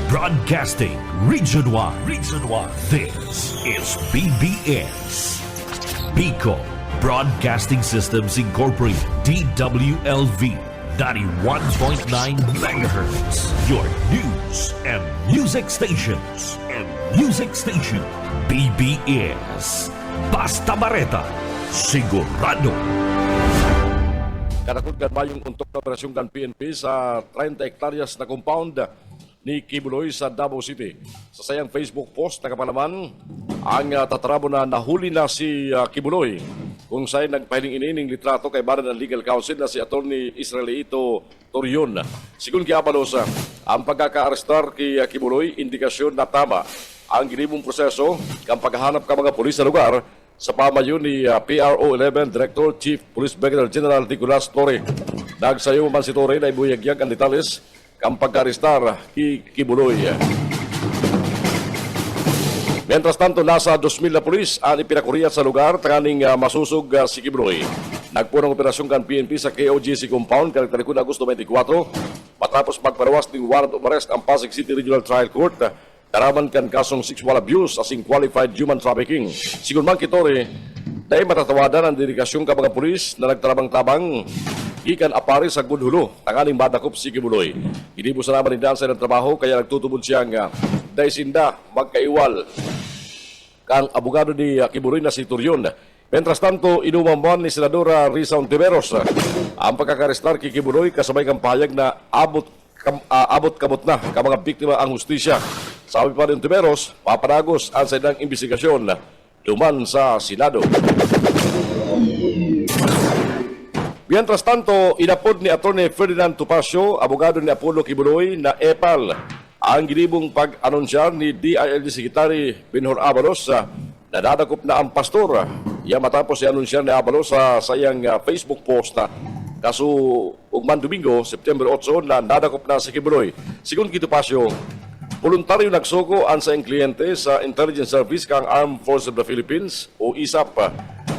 Broadcasting Region 1. Region 1. This is BBS. Bicol Broadcasting Systems Incorporated. DWLV. 91.9 MHz. Your news and music stations. BBS. Basta Bareta. Sigurado. Karakot kan mayong untok na operasyon kan PNP sa 30 hektaryas na compound ni Kibuloy sa Davao City. Sa sayang Facebook post na kapalaman, ang tatarabo na nahuli na si Kibuloy kung saan nagpahiling inining litrato kay Baran ng Legal Counsel na si Atty. Israelito Torion. Sigun kay Abalos, ang pagkaka-arestar kay Kibuloy, indikasyon na tama ang ginibong proseso kang paghahanap ka mga pulis sa lugar sa pamayon ni PRO 11 Director Chief Police Brigadier General Nicolas Torre. Nagsayo man si Torre na ibuyagyag ang detalles kang pagka-arestar kay Kibuloy. Mientras tanto, nasa 2,000 na pulis ang ipinakuriyat sa lugar takaning masusog si Kibuloy. Nagpunang operasyon kan PNP sa KOGC compound kalitalikod Agosto 24 matapos magparawas ng warrant of arrest ang Pasig City Regional Trial Court karaman kan kasong sexual abuse asing qualified human trafficking. Sigun man kitore, dahil matatawadan ang dedikasyon ka mga pulis na nagtarabang-tabang ikan apari sa Gudhulo, tangaling madakop si Kibuloy. Hindi po sa naman nindaan sa trabaho kaya nagtutubod siyang dahil sinda magkaiwal kang abogado ni Kibuloy na si Torion. Mientras tanto, inumaman ni Senadora Risa Ontiveros ang pagkakarestar kay Kibuloy kasabay kang pahayag na abot kamot na ka mga biktima ang hustisya. Sabi pa rin Ontiveros, papanagos ang sa investigasyon duman sa Senado. Mientras tanto, inapod ni Atty. Ferdinand Topacio, abogado ni Apollo Kibuloy, na EPAL ang ginibong pag-anunsyar ni DILG Secretary Benhur Abalos na dadakop na ang pastor. Yan matapos i-anunsyan ni Abalos sa sayang Facebook post kaso ugman Domingo, September 8 na nadakop na si Kibuloy. Sigun kay Topacio, voluntaryo nagsuko ang sa kliyente sa Intelligence Service kang Armed Forces of the Philippines o ISAP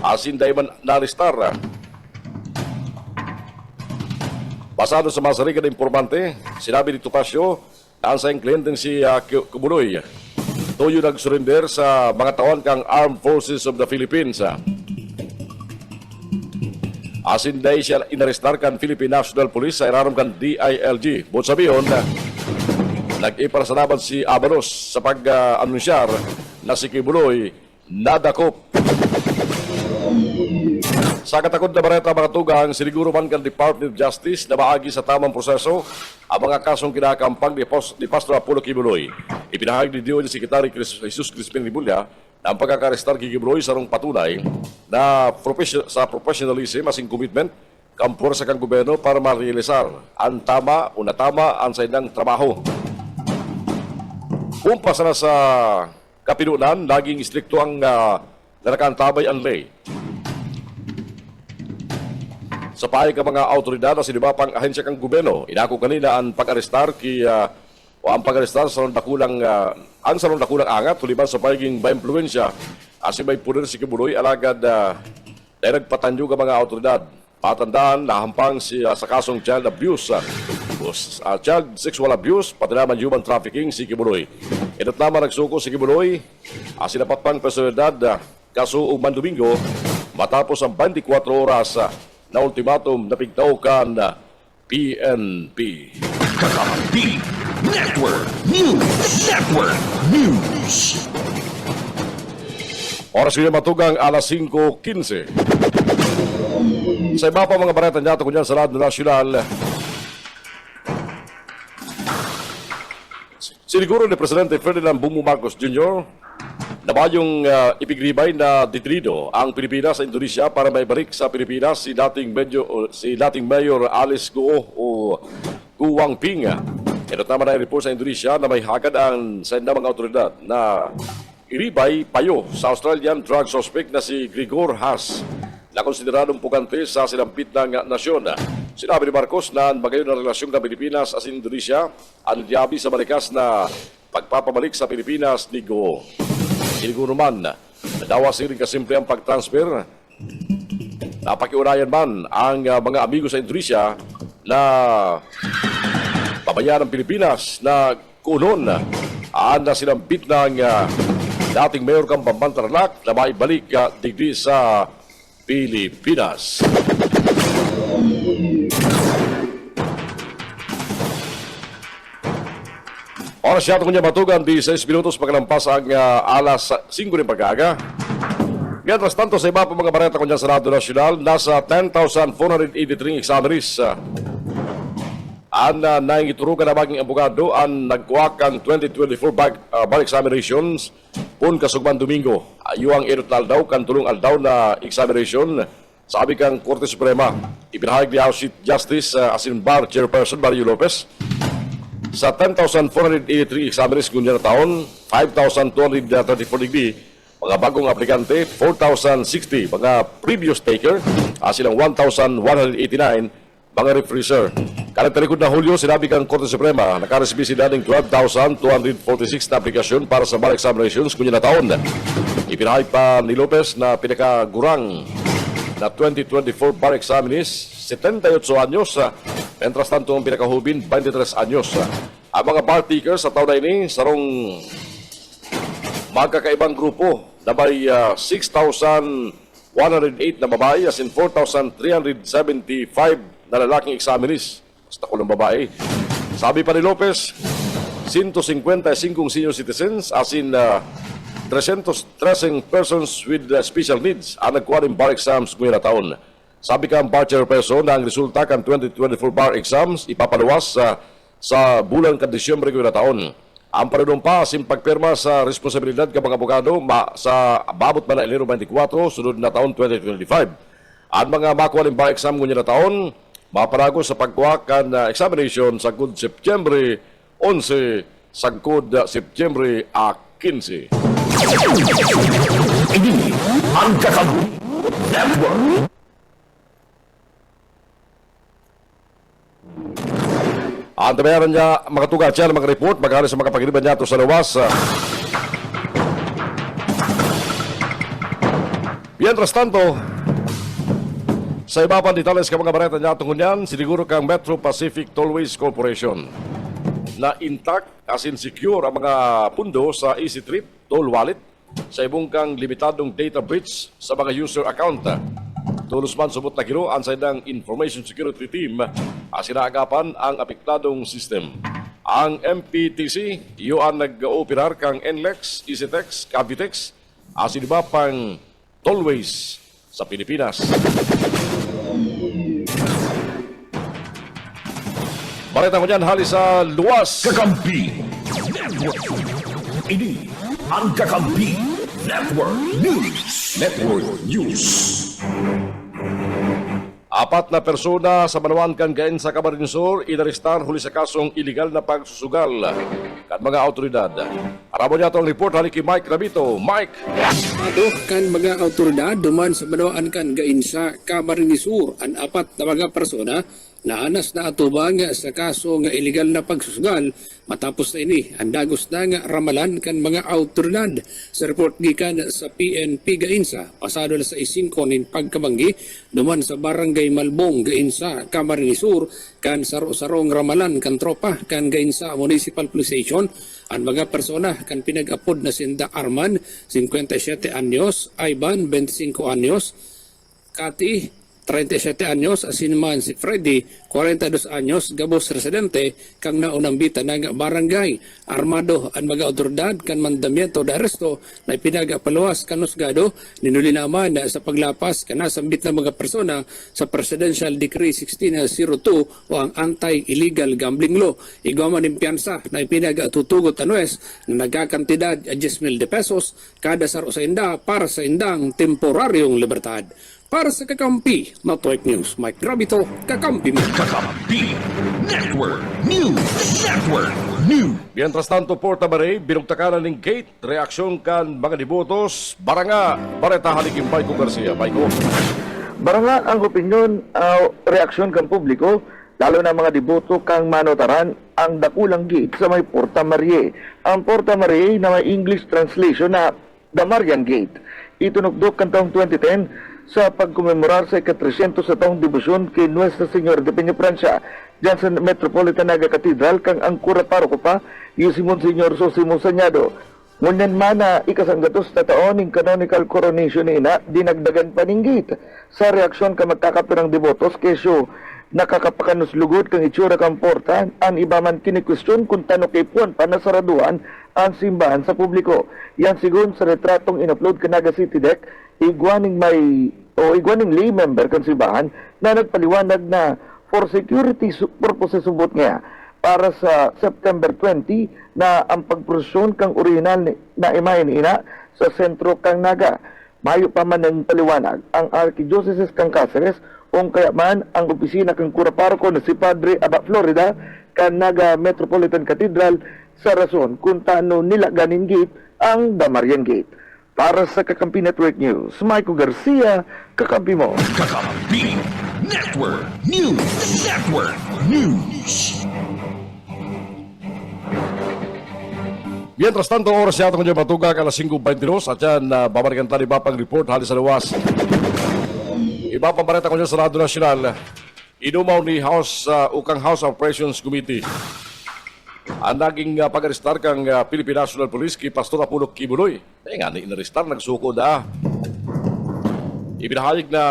asin dahil man naristar. Basado sa masarigan na informante, sinabi ni Topacio na ang sa kliyente si Kibuloy tuyo nag-surrender sa mga taon kang Armed Forces of the Philippines. Asin dahil siya inarestar kan Philippine National Police sa irarom kan DILG. Bukod sabihin, nag-iparasalamat si Abalos sa pag-anunsyar na si Kibuloy nadakop. Sa katakot na bareta mga tugang, siniguro man kan Department of Justice na maagi sa tamang proseso ang mga kasong kinakampang ni Pastor Apollo Kibuloy. Ipinahag ni DOJ Secretary Jesus Crispin Rimulya na ang pagkakarestar kay Kibuloy sarong patunay na sa professionalism asing commitment kang puwersa kang gobyerno para ma-realisar ang tama o natama ang sa ilang trabaho. Kumpas na sa kapinunan, laging istrikto ang narakantabay ang lay. Sa pahay ka mga autoridad na sinibapang ahensya kang gobyerno, inako kanina ang pag-arestar ang pag-arestar sa dakulang angat tuliban sa pagiging ba-impluensya asi may puder si Kibuloy alagad dahil nagpatanyo ka mga autoridad. Patandaan na hampang sa kasong child abuse, child sexual abuse, pati naman human trafficking si Kibuloy. Ito't naman nagsuko si Kibuloy sinapat pang personalidad kaso ugman Domingo matapos ang 24 oras na ultimatum na pigtaukan PNP. Network News. Oras ngayon matugang alas 5:15. Sa iba pa mga bareta niya kunyan sa Radyo Nasyonal, siniguro ni Presidente Ferdinand Bongbong Marcos Jr. na bayong ipigribay na detenido ang Pilipinas sa Indonesia para may balik sa Pilipinas si dating Mayor Alice Guo o Guwang Ping. Ito naman na report sa Indonesia na may hagad ang sa mga autoridad na iribay payo sa Australian drug suspect na si Gregor Haas na konsideradong pugante sa silampit ng nasyon. Sinabi ni Marcos na ang bagayon na relasyon ng Pilipinas at Indonesia ang liyabi sa balikas na pagpapabalik sa Pilipinas ni Guo. Siniguro man, nadawas rin kasimple ang pag-transfer. Napakiunayan man ang mga amigo sa Indonesia na pabayaan ng Pilipinas na kunon. Na sinambit ng dating mayor kang Bambantarlac na maibalik digdi sa Pilipinas. Oras siya itong matugan di 6 minutos pagkalampas ang alas 5 ng pag-aga. Mientras tanto sa iba pa mga bareta kunya sa Radyo Nacional, nasa 10,483 examinees ang naingiturukan na maging abogado ang nagkuha kang 2024 bar examinations pun kasugman Domingo. Ayuang erot na aldaw, kan tulong aldaw na examination sabi kang Korte Suprema. Ipinahayag ni House Chief Justice asin Bar Chairperson Mario Lopez. Sa 10,483 examinees ngunya na taon, 5,234 degree mga bagong aplikante, 4,060 mga previous taker, silang 1,189 mga refresher. Kalang talikod na Hulyo, sinabi kang Korte Suprema, nakaresibি sila ng 12,246 na aplikasyon para sa bar examinations kunya na taon. Ipinahayag pa ni Lopez na pinakagurang na 2024 bar examinees, 78 anyos, mentras tanto ang pinakahubin, 23 anyos. Ang mga bar takers sa taon na ini, sarong magkakaibang grupo na may 6,108 na babae as in 4,375 na lalaking examinees. Basta ko ng babae. Sabi pa ni Lopez, 155 senior citizens as in 313 persons with special needs ang nagkuha ng bar exams ngayon na taon. Sabi ka ang bar chairperson na ang resulta kan 2024 bar exams ipapaluwas sa bulan ka Disyembre ngayon na taon. Ang panunumpa asin pagpirma sa responsibilidad ka mga abogado sa babot man na Enero 24, sunod na taon 2025. Ang mga makuha ng bar exam ngayon na taon, mapanago sa pagkuha kan examination sa good September 11 sa good September 15. Ini ang Kakampi Network. Ang tabayaran niya mga tugat siya ng mga report magkano sa mga pagkiriban niya ito sa lawas. Mientras tanto, sa iba pang detalles ka mga bareta niya tungkol yan, siniguro kang Metro Pacific Tollways Corporation na intact as in secure ang mga pundo sa Easy Trip Toll Wallet sa ibong kang limitadong data breach sa mga user account. Tulos man subot na kiro ang saydang Information Security Team sinaagapan ang apektadong system. Ang MPTC, iyo ang nag-ooperar kang NLEX, EasyTex, Cavitex, asin iba pang tollways sa Pilipinas. Balita ko dyan, hali sa luwas. Kakampi Network. Ini ang Kakampi Network News. Network News. Apat na persona sa Manawan Kangain sa Camarinesor inarestar huli sa kasong iligal na pagsusugal kan mga autoridad. Aramo niya itong report hali kay Mike Rabito. Mike! Ato kan mga autoridad duman sa Manawan Kangain sa Camarinesor ang apat na mga persona na anas na atubang sa kaso nga iligal na pagsusugal matapos na ini ang dagos na nga ramalan kan mga autoridad sa report gikan sa PNP Gainsa pasado na sa 5 nin pagkabanggi duman sa barangay Malbong Gainsa Camarinesor kan saro-sarong ramalan kan tropa kan Gainsa Municipal Police Station ang mga persona kan pinag-apod na sinda Arman 57 anyos, Ivan 25 anyos, Kati 37 anyos, asinman si Freddy, 42 anyos, gabos residente, kang naunambita ng barangay. Armado ang mga otoridad kan mandamiento de aresto na ipinagapaluwas kanusgado, ninuli naman na sa paglapas kanasambit ng mga persona sa Presidential Decree 1602 o ang Anti-Illegal Gambling Law. Igaman ng piyansa na ipinagatutugot anues na nagkakantidad 10,000 pesos kada saro sa inda para sa indang temporaryong libertad. Para sa Kakampi Network News, Mike Grabito, Kakampi mo. Kakampi Network News. Network News. Mientras tanto, Porta Maray, binugtakanan ng gate, reaksyon kan mga dibotos, baranga, bareta halikim Baiko Garcia. Baiko. Baranga ang opinyon, reaksyon kang publiko, lalo na mga deboto kang manotaran ang dakulang gate sa may Porta Marie. Ang Porta Marie na may English translation na The Marian Gate. Itunukdok kan taong 2010 sa pagkumemorar sa ika-300 sa taong debosyon kay Nuestra Señora de Peña Francia diyan sa Metropolitan Naga Cathedral kang ang kura paroko pa si Monsignor Sosimo Sanyado. Ngunyan mana ikasanggatos na taon ng canonical coronation ni ina, dinagdagan paninggit sa reaksyon ka magkakapirang devotos kesyo nakakapakanus-lugod kang itsura kang porta ang iba man kinikwestiyon kung tano kay puan panasaraduan ang simbahan sa publiko. Yan sigun sa retratong in-upload ka Naga City Deck, igwaning lay member kan simbahan na nagpaliwanag na for security purposes subot nga para sa September 20 na ang pagprosyon kang original na imahe ni ina sa sentro kang Naga. Mayo pa man ng paliwanag ang Archdiocese kang Cáceres kung kaya man ang opisina kang Curaparco na si Padre Aba Florida kan Naga Metropolitan Cathedral sa rason kung taano nila ganin gate ang Damarian Gate. Para sa Kakampi Network News, Michael Garcia, Kakampi mo. Kakampi Network News. Network News. Mientras tanto, oras yata ko dyan matugag alas 5:22 at yan babalikan tayo iba pang report halis sa luwas. Iba pang bareta ko dyan sa Radyo Nacional. Inumaw ni Ukang House Operations Committee ang naging pag-arestar kang Philippine National Police kay Pastor Apollo Kibuloy. Nga ni inarestar, nagsuko na. Ibinahayag na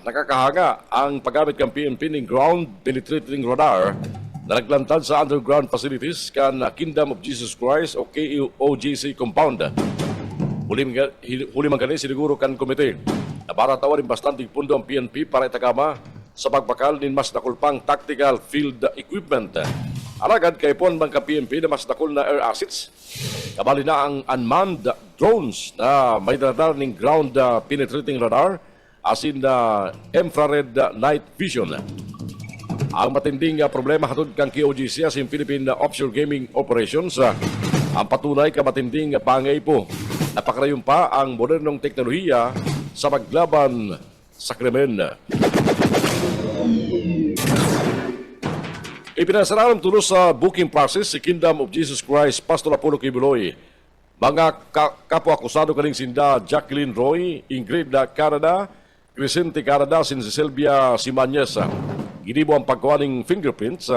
nakakahanga ang paggamit ng PNP ng ground penetrating radar na naglantad sa underground facilities kan Kingdom of Jesus Christ o KOJC compound. Huli man kani siniguro kan komite na para tawarin bastante pundo ang PNP para itakama sa pagpakal nin mas nakulpang tactical field equipment. Alagad kay pon bang ka PNP na mas nakul na air assets. Kabali na ang unmanned drones na may radar ning ground penetrating radar asin na infrared night vision. Ang matinding problema hatod kang KOJC asin Philippine Offshore Gaming Operations ang patunay ka matinding pangay po. Napakarayong pa ang modernong teknolohiya sa paglaban sa krimen. Ipinasaraang tulos sa booking process si Kingdom of Jesus Christ Pastor Apollo Kibuloy. Mga kapwa-akusado kaning sinda Jacqueline Roy, Ingrid Canada, Crescente Canada, si Sylvia Simanyes. Ginibo ang pagkuhaning fingerprints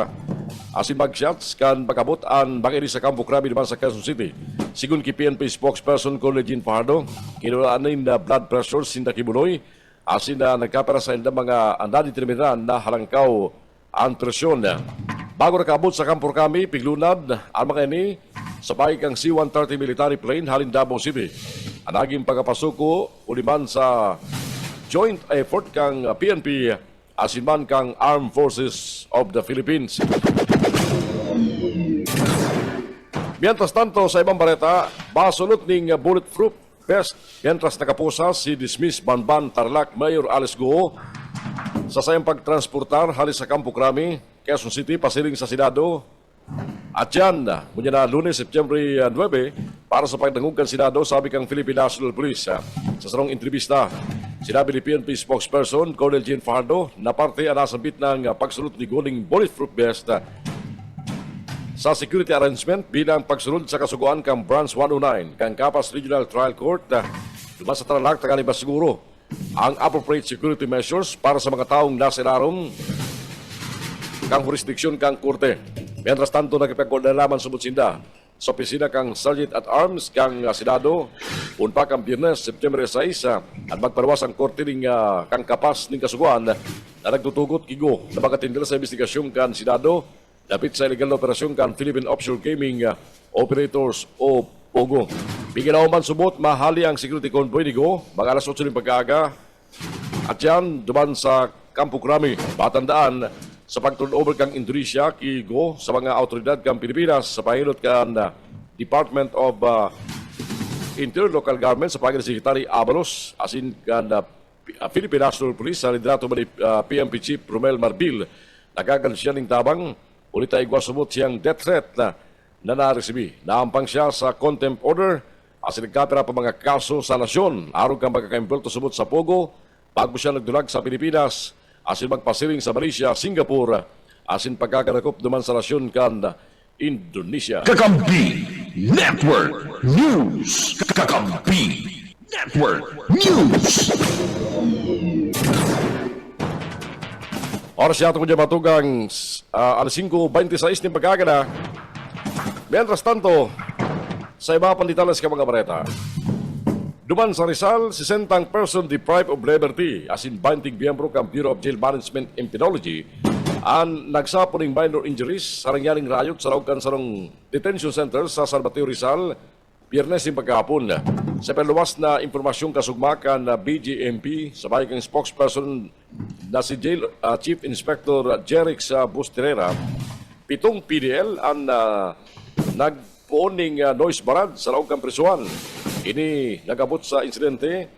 asin magshots kan pagabot ang bagay sa Campo Crame naman sa Quezon City. Sigun ki PNP spokesperson ko Legin Fajardo, kinulaanin na blood pressure sinda Kibuloy asin na nagkapera sa inda mga andadeterminan na halangkaw ang presyon. Bago nakabot sa Campo Crame, piglunad ang mga ini sa bahay kang C-130 military plane halin Davao City. Ang naging pagkapasuko uliman sa joint effort kang PNP asinman kang Armed Forces of the Philippines. Mientras tanto, sa ibang bareta, basulot ning bulletproof vest mientras nakapusa si dismiss Banban Tarlac Mayor Alice Goo sa sayang pagtransportar halis sa Campo Crame, Quezon City, pasiling sa Senado. At yan, muna na Lunes, September 9, para sa pagdangugan Senado, sabi kang Philippine National Police. Sa sarong entrevista, sinabi ni PNP spokesperson Colonel Jean Fajardo na parte ang nasambit ng pagsulot ni Guling bulletproof vest sa security arrangement bilang pagsunod sa kasuguan kang Branch 109 kang Capas Regional Trial Court. Dumas sa Tarlac, taganiba siguro ang appropriate security measures para sa mga taong nasa ilarom kang jurisdiksyon kang korte. Mientras tanto, nagpagkondalaman sa Butsinda sa opisina kang Sergeant at Arms kang Senado unpa kang Biyernes, September 6 at magparawas ang korte ng kang Kapas ng kasuguan na nagtutugot kigo na magkatindil sa investigasyon kang Senado dapit sa illegal na operasyon kang Philippine Offshore Gaming Operators o POGO. Bigyan man subot, mahali ang security convoy ni Go, mga alas 8 ng pagkaaga. At yan, duman sa Campo Crame, batandaan sa pag-turnover kang Indonesia, ki Go, sa mga autoridad kang Pilipinas, sa pahilot kang Department of Interior Local Government, sa pagkakita Secretary Abalos, asin kang Philippine National Police, sa lidrato ba ni PNP Chief Romel Marbil, nagagal siya ng tabang, ulit ay igwasubot siyang death threat na naresibi. Naampang siya sa contempt order, asin nagkapira pa mga kaso sa nasyon, arog kang pagkakaimbulto subot sa Pogo, bago siya nagdulag sa Pilipinas, asin magpasiling sa Malaysia, Singapore, asin pagkakarakop duman sa nasyon kan Indonesia. Kakampi Network News. Kakampi Network News. Oras yata ko dyan matugang alas 5:26 ng pagkagana. Mientras tanto, sa iba pang detalles ka mga bareta, duman sa Rizal, 60 person deprived of liberty as in 20 miyembro kang Bureau of Jail Management and Penology ang nagsapuning minor injuries sa nangyaring rayot sa Raucan Sarong Detention Center sa San Mateo Rizal, Biyernes ng pagkahapon. Sa perluwas na impormasyong kasugmakan na BJMP, sabay kang spokesperson na si Jail Chief Inspector Jerix Busterera, 7 PDL ang nagpuoning noise barad sa Raucan Prisuan. Ini nagabot sa insidente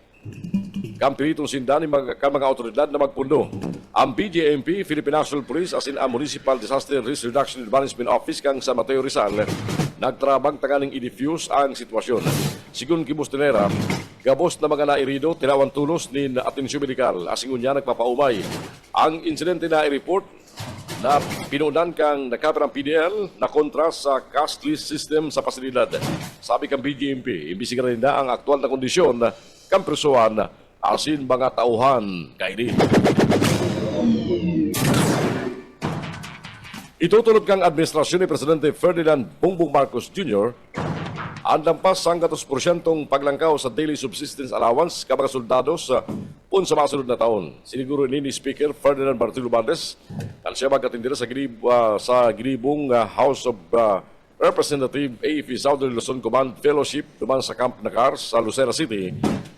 kampiritong sindan ng mga otoridad na magpundo. Ang BJMP, Philippine National Police, as in ang Municipal Disaster Risk Reduction and Management Office kang San Mateo Rizal, nagtrabang tanganing i-diffuse ang sitwasyon. Sigun Kibustenera, gabos na mga nairido, tinawan tulos ni atensyon medikal, asing unya nagpapaumay. Ang insidente na i-report na pinunan kang nakapirang PDL na kontra sa cashless system sa pasilidad. Sabi kang BGMP, imbisigarin na ang aktual na kondisyon kang presuan asin mga tauhan kaini. Itutulod kang administrasyon ni Presidente Ferdinand Bongbong Marcos Jr. ang lampas ang 100% paglangkaw sa daily subsistence allowance ka mga soldados sa masunod na taon. Siniguro ni Speaker Ferdinand Martin Romualdez kan siya magkatindera sa ginibong House of Representative AFP Southern Luzon Command Fellowship duman sa Camp Nacar sa Lucena City.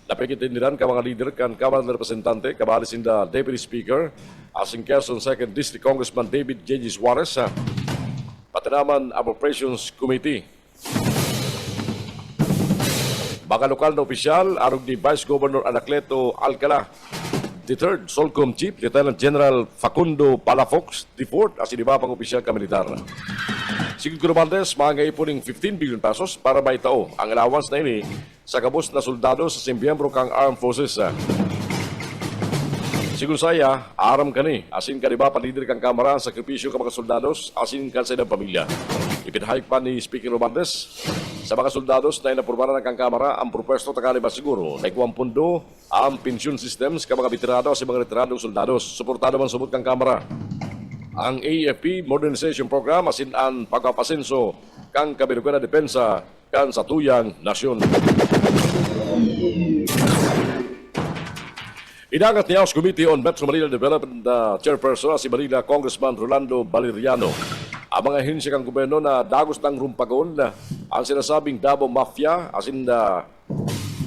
Napikitindiran ka mga leader kan Kamara ng Representante, kabali sinda Deputy Speaker, asing Quezon 2nd District Congressman David J.G. Suarez, pati naman Appropriations Committee. Mga lokal na opisyal, arog ni Vice Governor Anacleto Alcala, the 3rd Solcom Chief, Lieutenant General Facundo Palafox, the 4th, as iba pang opisyal ka militar. Sigurd Romualdez, mga ipuning 15 billion pesos para maitao ang allowance na ini sa kabos na soldado sa simbiyembro kang Armed Forces. Siguro saya, aram ka ni, asin ka diba palidir kang kamara ang sakripisyo ka mga soldados, asin ka sa ilang pamilya. Ipinahayag pa ni Speaker Romualdez, sa mga soldados na inapurbaran ng kamara, ang propwesto takali ba siguro na ikuang pundo ang pension systems ka mga veterano sa mga retiradong soldados. Suportado man sumot kang kamara. Ang AFP Modernization Program asin ang pagpapasenso kang kabirugan na depensa kan sa tuyang nasyon. Idangat ni House Committee on Metro Manila Development Chairperson si Manila Congressman Rolando Valeriano ang mga ahensya kang gobyerno na dagos ng rumpagon ang sinasabing Davao Mafia asin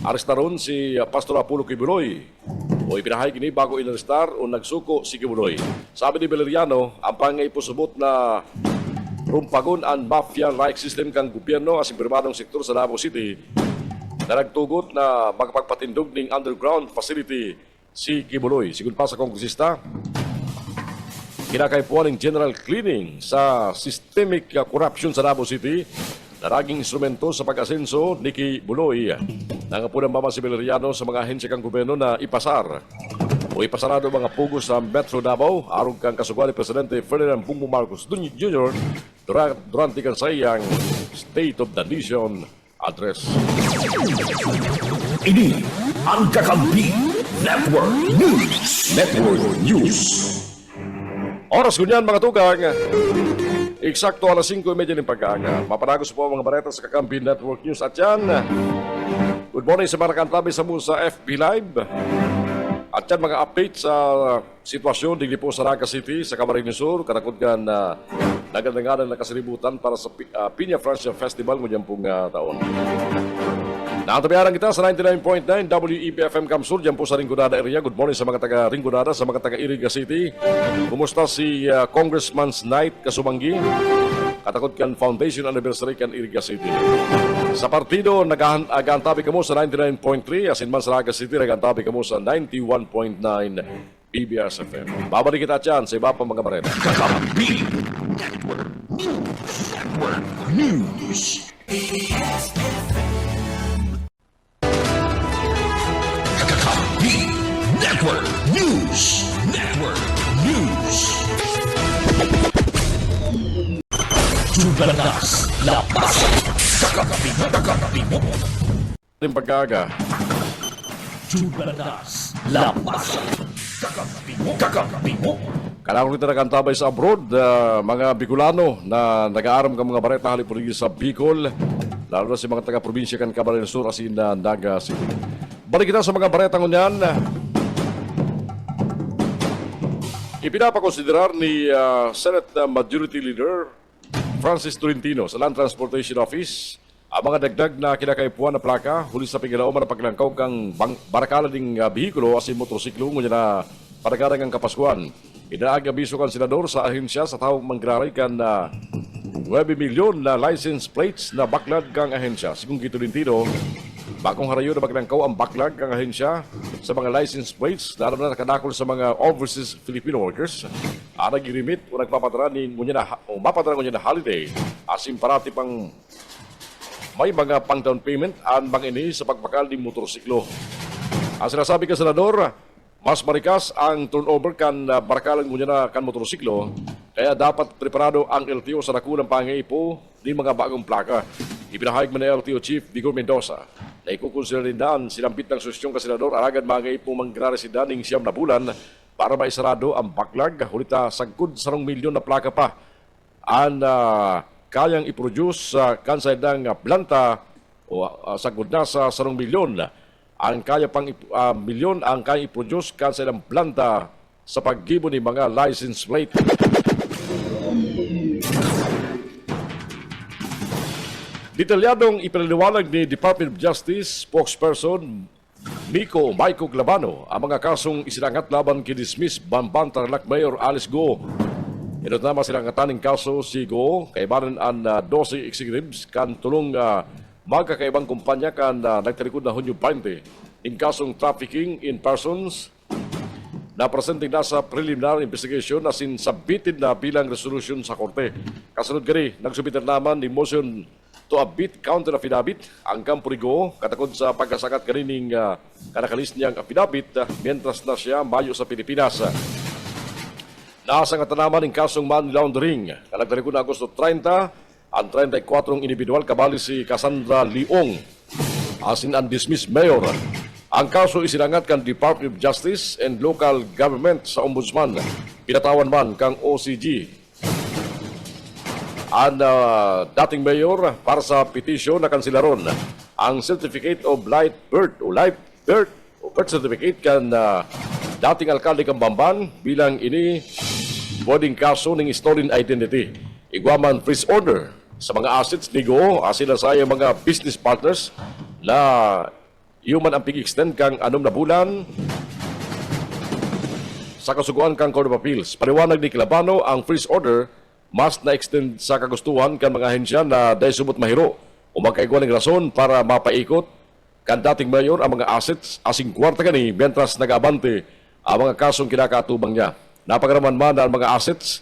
arestaron si Pastor Apollo Kibuloy o ipinahayag ini bago inarestar o nagsuko si Kibuloy. Sabi ni Valeriano, ang pangaiposubot na rumpagon ang mafia-like system kang gobyerno asin primadong sektor sa Davao City na nagtugot na magpagpatindog ng underground facility si Kibuloy. Sigun pa sa kongresista, kinakaipuan ng general cleaning sa systemic corruption sa Davao City na naging instrumento sa pag-asenso ni Kibuloy. Nangapunang mama si Valeriano sa mga ahensya kang gobyerno na ipasar o ipasarado mga pugos sa Metro Davao arog kang kasugal ni Presidente Ferdinand Bongbong Marcos Jr. durante kang sayang State of the Nation address. Ini ang Kakampi Network News. Network News. Oras kunyan mga tugang. Eksakto alas 5:30 ng pagkaaga. Mapanagos po ang mga bareta sa Kakampi Network News. At yan, good morning sa mga nakantabi sa FB Live. At yan mga update sa sitwasyon digli po sa Naga City, sa Camarines Sur. Karakot ka na nagandanganan na kasalibutan para sa Piña Francia Festival ngunyan pong taon. Nakatabiharang kita sa 99.9 WEBFM Kamsur, dyan po sa Rinconada area. Good morning sa mga taga Rinconada, sa mga taga Iriga City. Kumusta si Congressman's Night Kasumanggi? Katakot kan Foundation Anniversary kan Iriga City. Sa partido, nag-aantabi kamo sa 99.3, asin man sa Naga City, nag-aantabi kamo sa 91.9 PBS FM. Babalik kita dyan sa iba pang mga barena. Kakampi Network News. Network News. Kakampi Network News. Network News. Jugalas Lapas. Kakampi mo. Yung pagkaga. Jugalas Lapas. Kakampi mo. Kailangan rin nakantabay sa abroad, mga Bicolano na nag-aaram ka mga bareta halipurigi sa Bicol, lalo na si mga taga-probinsya kan Camarines Sur asin na Naga City. Balik kita sa mga bareta ngunyan. Ipinapakonsiderar ni Senate Majority Leader Francis Tolentino sa Land Transportation Office ang mga dagdag na kinakaipuan na plaka huli sa pingalaoman na paglangkaw kang barakala ding bihikulo asin motorsiklo ngunyan na padagarang ang Kapaskuan. Inaagabiso kan senador sa ahensya sa tao manggraray kan 9 milyon na license plates na backlog kang ahensya. Sigong Tolentino, bagong harayo na maglangkaw ang backlog kang ahensya sa mga license plates lalo na nakadakol sa mga overseas Filipino workers. Nagirimit o nagpapadara na holiday asim parati pang may mga pang down payment ang bang ini sa pagpakal ng motorsiklo. Ang sinasabi ka senador, mas marikas ang turnover kan barakalan mo na kan motorsiklo, kaya dapat preparado ang LTO sa nakulang pangaipo ng mga bagong plaka. Ipinahayag man ng LTO Chief Vigor Mendoza na ikukonsider rin daan sinampit ng susyong kasenador aragad mangaipo manggraresida ng 9 na bulan para maisarado ang backlog hulita sagkod sa 1 milyon na plaka pa ang kayang i-produce sa kansaydang planta o sagkod na sa 1 milyon ang kaya pang milyon ang kaya i-produce kansa ng planta sa paggibo ni mga license plate. Detalyadong ipinaliwanag ni Department of Justice spokesperson Maiko Glabano ang mga kasong isinangat laban kay dismiss Bamban Tarlac Mayor Alice Go. Ito naman sinangataning kaso si Go kay banan ang 12 executives kan tulong magkakaibang kumpanya kan nagtalikod na Hunyo 20 in kasong trafficking in persons na presenting na sa preliminary investigation na sinsabitin na bilang resolution sa korte. Kasunod gani, nagsubitan naman ni motion to abit counter affidavit ang Campurigo katakod sa pagkasakat kanining kanakalis niyang affidavit mientras na siya mayo sa Pilipinas. Nasa nga tanaman ng kasong money laundering na nagtalikod na Agosto 30 ang 34 individual kabali si Cassandra Leong asin ang dismissed mayor. Ang kaso isinangat kan Department of Justice and Local Government sa Ombudsman. Pinatawan man kang OCG. Ang dating mayor para sa petisyon na kansilaron ang Certificate of Live Birth o birth certificate kan dating alkalde kang Bamban bilang ini boarding kaso ng stolen identity. Igwaman freeze order sa mga assets ni Go sila sa mga business partners na human ang pig-extend kang 6 na bulan sa kasuguan kang Court of Appeals. Paliwanag ni Glabano ang freeze order mas na-extend sa kagustuhan kan mga ahensya na dahil sumot mahiro o magkaigwan ng rason para mapaikot kan dating mayor ang mga assets asing kwarta gani mientras nag-abante ang mga kasong kinakatubang niya. Napagaraman man ang mga assets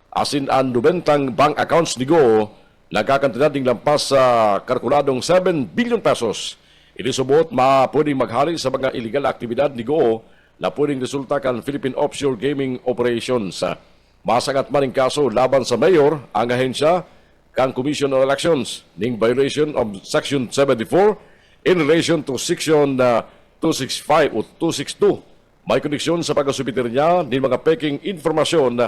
asin ang nubentang bank accounts ni Go nagkakantidad ng lampas sa kalkuladong 7 billion pesos. Inisubot pwedeng maghali sa mga illegal aktibidad ni Go na pwedeng resulta kan Philippine Offshore Gaming Operations. Masangat man ang kaso laban sa mayor ang ahensya kan Commission on Elections ning violation of Section 74 in relation to Section 265 o 262. May koneksyon sa pagkasubitir niya ng mga peking informasyon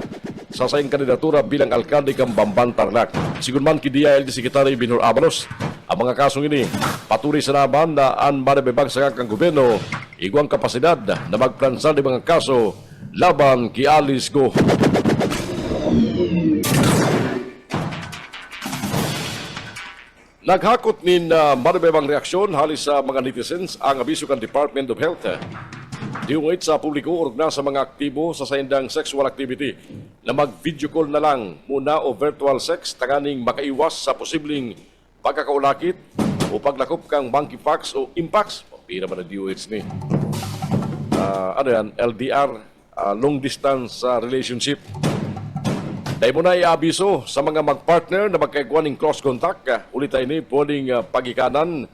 sa sayang kandidatura bilang alkalde kang Bamban Tarlac. Sigun man ki DILG Secretary Binor Avalos, ang mga kasong ini patuloy sa naman na ang manabibag sa kang gobyerno igwang kapasidad na magplansal ng mga kaso laban ki Alice Go. Naghakot nin manabibang reaksyon halis sa mga netizens ang abiso kan Department of Health. Diungit sa publiko urog na sa mga aktibo sa saindang sexual activity na mag-video call na lang muna o virtual sex tanganing makaiwas sa posibleng pagkakaulakit o paglakop kang monkeypox o impax. Pira ba na DOH ni? LDR, long distance relationship. Dahil mo na i-abiso sa mga mag-partner na magkaigwan ng close contact. Ulit tayo ni pwedeng pagikanan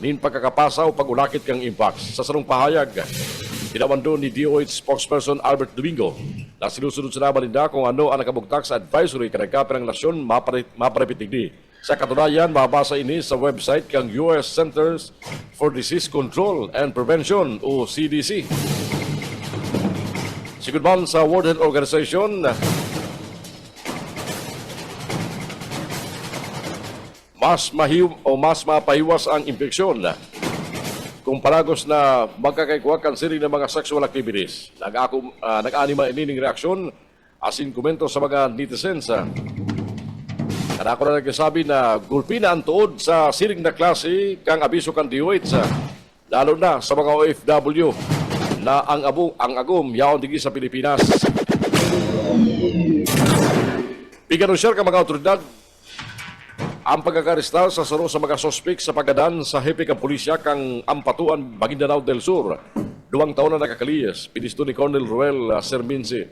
nin pagkakapasa o pag-ulakit kang impact. Sa sarong pahayag, tinawan doon ni DOH spokesperson Albert Domingo na sinusunod sa naman ninda kung ano ang nakabugtak sa advisory kanagkapin ng nasyon maparipitigdi. Sa katunayan, mabasa ini sa website kang US Centers for Disease Control and Prevention o CDC. Sigud man sa World Health Organization, mas mapahiwas ang infeksyon kung palagos na magkakaikuwakan sila ng mga sexual activities. Nag-anima inining reaksyon asin komento sa mga netizens. Kanako na nagsasabi na gulpi na ang tuod sa siring na klase kang abiso kang DOH, lalo na sa mga OFW na ang agom yaon digi sa Pilipinas. Piganusyar ka mga otoridad ang pagkakaristar sa saro sa mga sospek sa pagadan sa hepe kang pulisya kang Ampatuan, Maguindanao del Sur. 2 taon na nakakaliyas, pinisto ni Colonel Ruel Sermisi,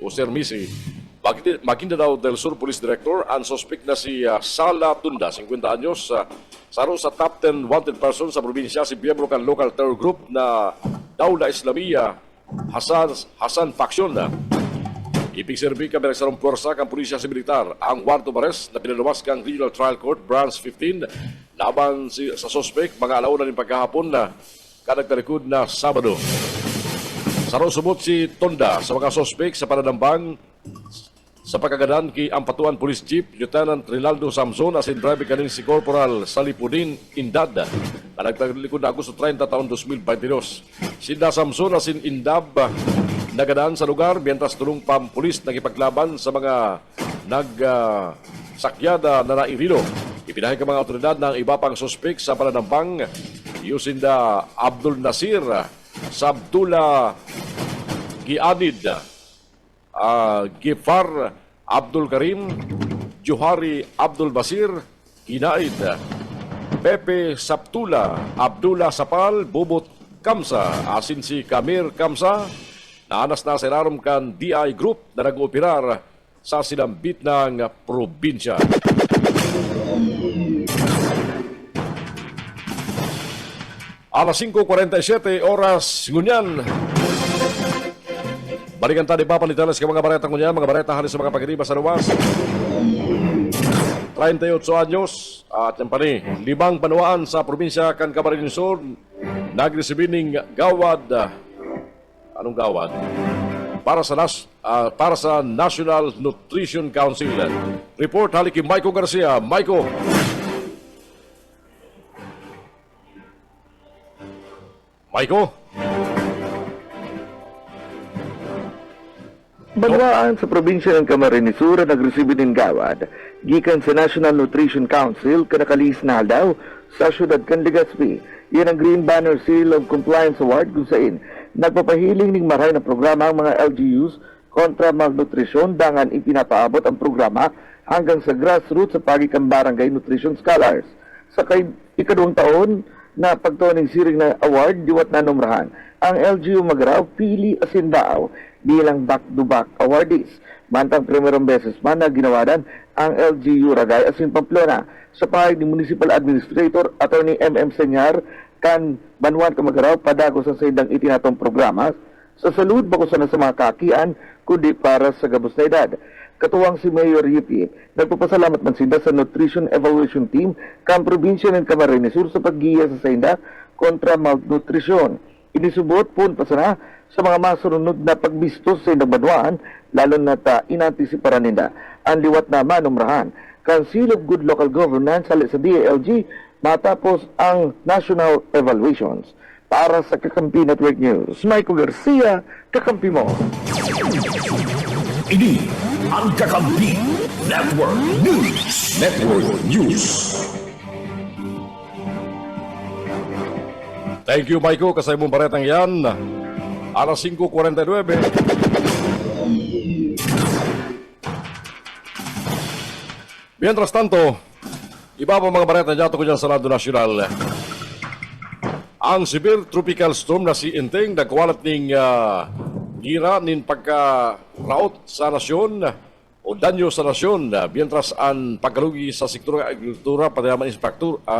Maguindanao del Sur Police Director, ang sospek na si Sala Tunda, 50 anyos, saro sa top 10 wanted person sa probinsya, si miyembro kan local terror group na Daula Islamia Hasan Faction. Ibig serbi ka sarong puwersa kang pulisya sa militar ang warrant of arrest na pinaluwas kang Regional Trial Court Branch 15 laban sa sospek mga alauna ng pagkahapon na kanagtalikod na Sabado. Sarong subot si Tonda sa mga sospek sa pananambang sa pagkagadan kay Ampatuan Police Chief Lieutenant Rinaldo Samson asin driver kanin si Corporal Salipudin Indad na nagtalikod na Agosto 30 taon 2022. Sinda Samson asin Indab nagadaan sa lugar mientras tulong pampulis nagipaglaban sa mga nagsakyada na nairilo. Ipinahay ka mga otoridad ng iba pang sospek sa pananampang Yusinda Abdul Nasir, Sabtula Gianid, Gifar Abdul Karim, Johari Abdul Basir, Kinaid, Pepe Sabtula, Abdullah Sapal, Bubot Kamsa, asin si Kamir Kamsa, naanas na sinarom kan DI Group na nag-ooperar sa sinambit ng probinsya. Alas 5:47 oras ngunyan. Balikan tadi papanitalas ka mga bareta ngunyan, mga bareta halis sa mga pagkiriba sa luwas. 38 anyos at yan pa ni, 5 panuaan sa probinsya kan Camarines Sur, nagresibining gawad. Anong gawad? Para sa National Nutrition Council. Report halik kay Maiko Garcia. Maiko. Banwaan sa probinsya ng Camarines Sur nagresibi ng gawad gikan sa National Nutrition Council kanakalis na daw sa syudad kan Legazpi. Yan ang Green Banner Seal of Compliance Award kung saan nagpapahiling ng maray na programa ang mga LGUs kontra malnutrisyon dangan ipinapaabot ang programa hanggang sa grassroots sa pagikang barangay nutrition scholars. Sa ikadawang taon na pagtuon ng siring na award diwat na numrahan ang LGU Magraw pili Asindao bilang back-to-back awardees. Mantang primerong beses man na ginawadan ang LGU Ragay asin Pamplona sa pahayag ni Municipal Administrator Attorney M.M. Senyar kan Banwan Kamagaraw padagos sa saydang itinatong programa sa salud bako sana sa mga kakian kundi para sa gabos na edad. Katuwang si Mayor Yipi, nagpapasalamat man sinda sa Nutrition Evaluation Team kan probinsya ng Camarines Sur sa paggiya sa saynda kontra malnutrisyon. Inisubot po pasana sa mga masunod na pagbistos sa indang Banwaan, lalo na inantisiparan nila ang liwat na manumrahan. Council of Good Local Governance sa DILG matapos ang national evaluations. Para sa Kakampi Network News, Michael Garcia, Kakampi mo. Ini ang Kakampi Network News. Thank you, Maiko, kasay mong baretang yan. Alas 5:49. Mientras tanto, iba pa mga bareta dyan ko dyan sa Lado Nacional. Ang severe tropical storm na si Enteng nagkawalat ng gira nin pagka-raot sa nasyon o danyo sa nasyon. Mientras ang pagkalugi sa sektor ng agrikultura pati naman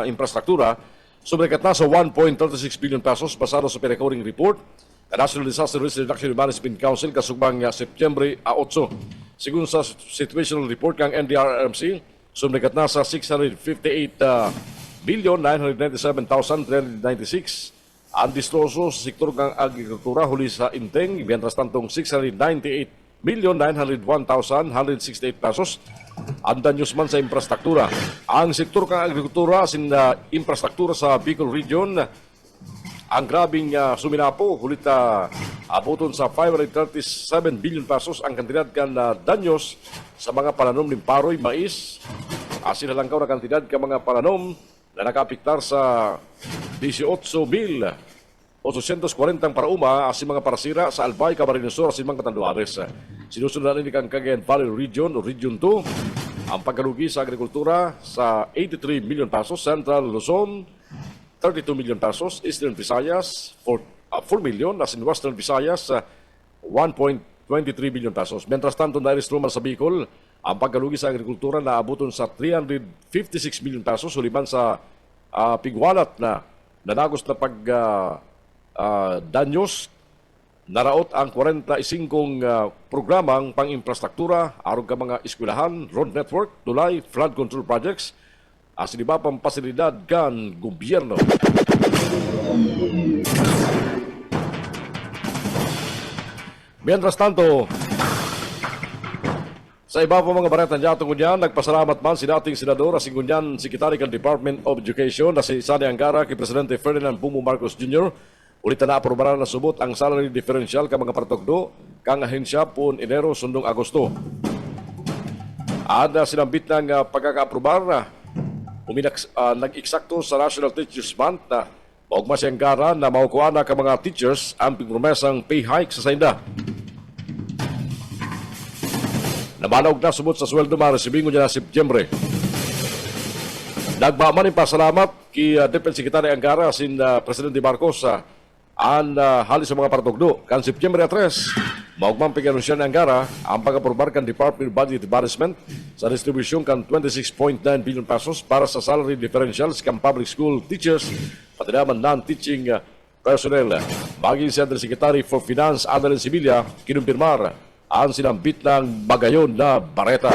infrastruktura sumikat na sa 1.36 billion pesos basado sa pinakauring report ng National Disaster Risk Reduction and Management Council kasubang September 8. Sigun sa situational report ng NDRRMC, sumikat na sa 658,997,396 ang distroso sa sektor ng agrikultura huli sa Inteng, mientras tantong 698,901,168 pesos. Ang danyos man sa infrastruktura. Ang sektor ng agrikultura sin infrastruktura sa Bicol Region, ang grabing suminapo, hulit abuton sa 537 billion pesos ang kantidad kan danyos sa mga pananom ng paroy, mais, asinalangkaw na kantidad ka mga pananom na nakapiktar sa 18,840 parauma asin mga parasira sa Albay, Camarines Sur, asin mga Catanduanes. Sinusunod na kang Cagayan Valley Region o Region 2 ang pagkalugi sa agrikultura sa 83 million pesos, Central Luzon 32 million pesos, Eastern Visayas 4 million, asin Western Visayas 1.23 billion pesos. Mientras tanto, nairestruman sa Bicol, ang pagkalugi sa agrikultura na abuton sa 356 million pesos, suliban sa pigwalat na nanagos na danyos. Naraot ang 45 programang pang-infrastruktura, arog ka mga eskwelahan, road network, tulay, flood control projects, asin iba pang pasilidad kan gobyerno. Mientras tanto, sa iba pa mga bareta niya tungkol yan, nagpasalamat man si dating senador asing kunyan Secretary ng Department of Education na si Sani Angara kay Presidente Ferdinand Bongbong Marcos Jr. Ulit na aprobaran na subot ang salary differential ka mga partokdo kang ahensya pun Enero sundong Agosto. Ada sinambit ng pagkakaaprobar na nag-eksakto sa National Teachers Month na maugma si Angara na maukuha na ka mga teachers ang pigpromesang pay hike sa sainda. Namanawag na sumot sa sweldo maresibingo niya na Setyembre. Nagbaman yung pasalamat kay Defense Secretary Angara sin Presidente Marcos ang halis sa mga partugdo. Kan Setyembre 3, maugmang pag-anunsya ng Angara ang pag-aprobar kan Department of Budget Embarrassment sa distribusyon kan 26.9 billion pesos para sa salary differentials kan public school teachers pati naman non-teaching personnel. Maging si Undersecretary for Finance Adeline Sibilia kinumpirmar ang sinambit ng bagayon na bareta.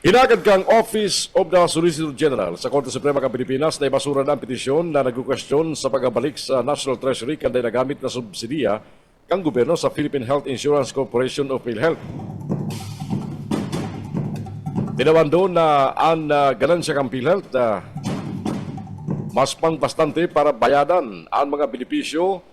Hinagad kang Office of the Solicitor General sa Korte Suprema ng Pilipinas na ibasura ng petisyon na nagkukwestiyon sa pagbalik sa National Treasury kanday nagamit na subsidiya kang gobyerno sa Philippine Health Insurance Corporation of PhilHealth. Tinawan doon na ang ganansya kang PhilHealth mas pang-bastante para bayadan ang mga benepisyo,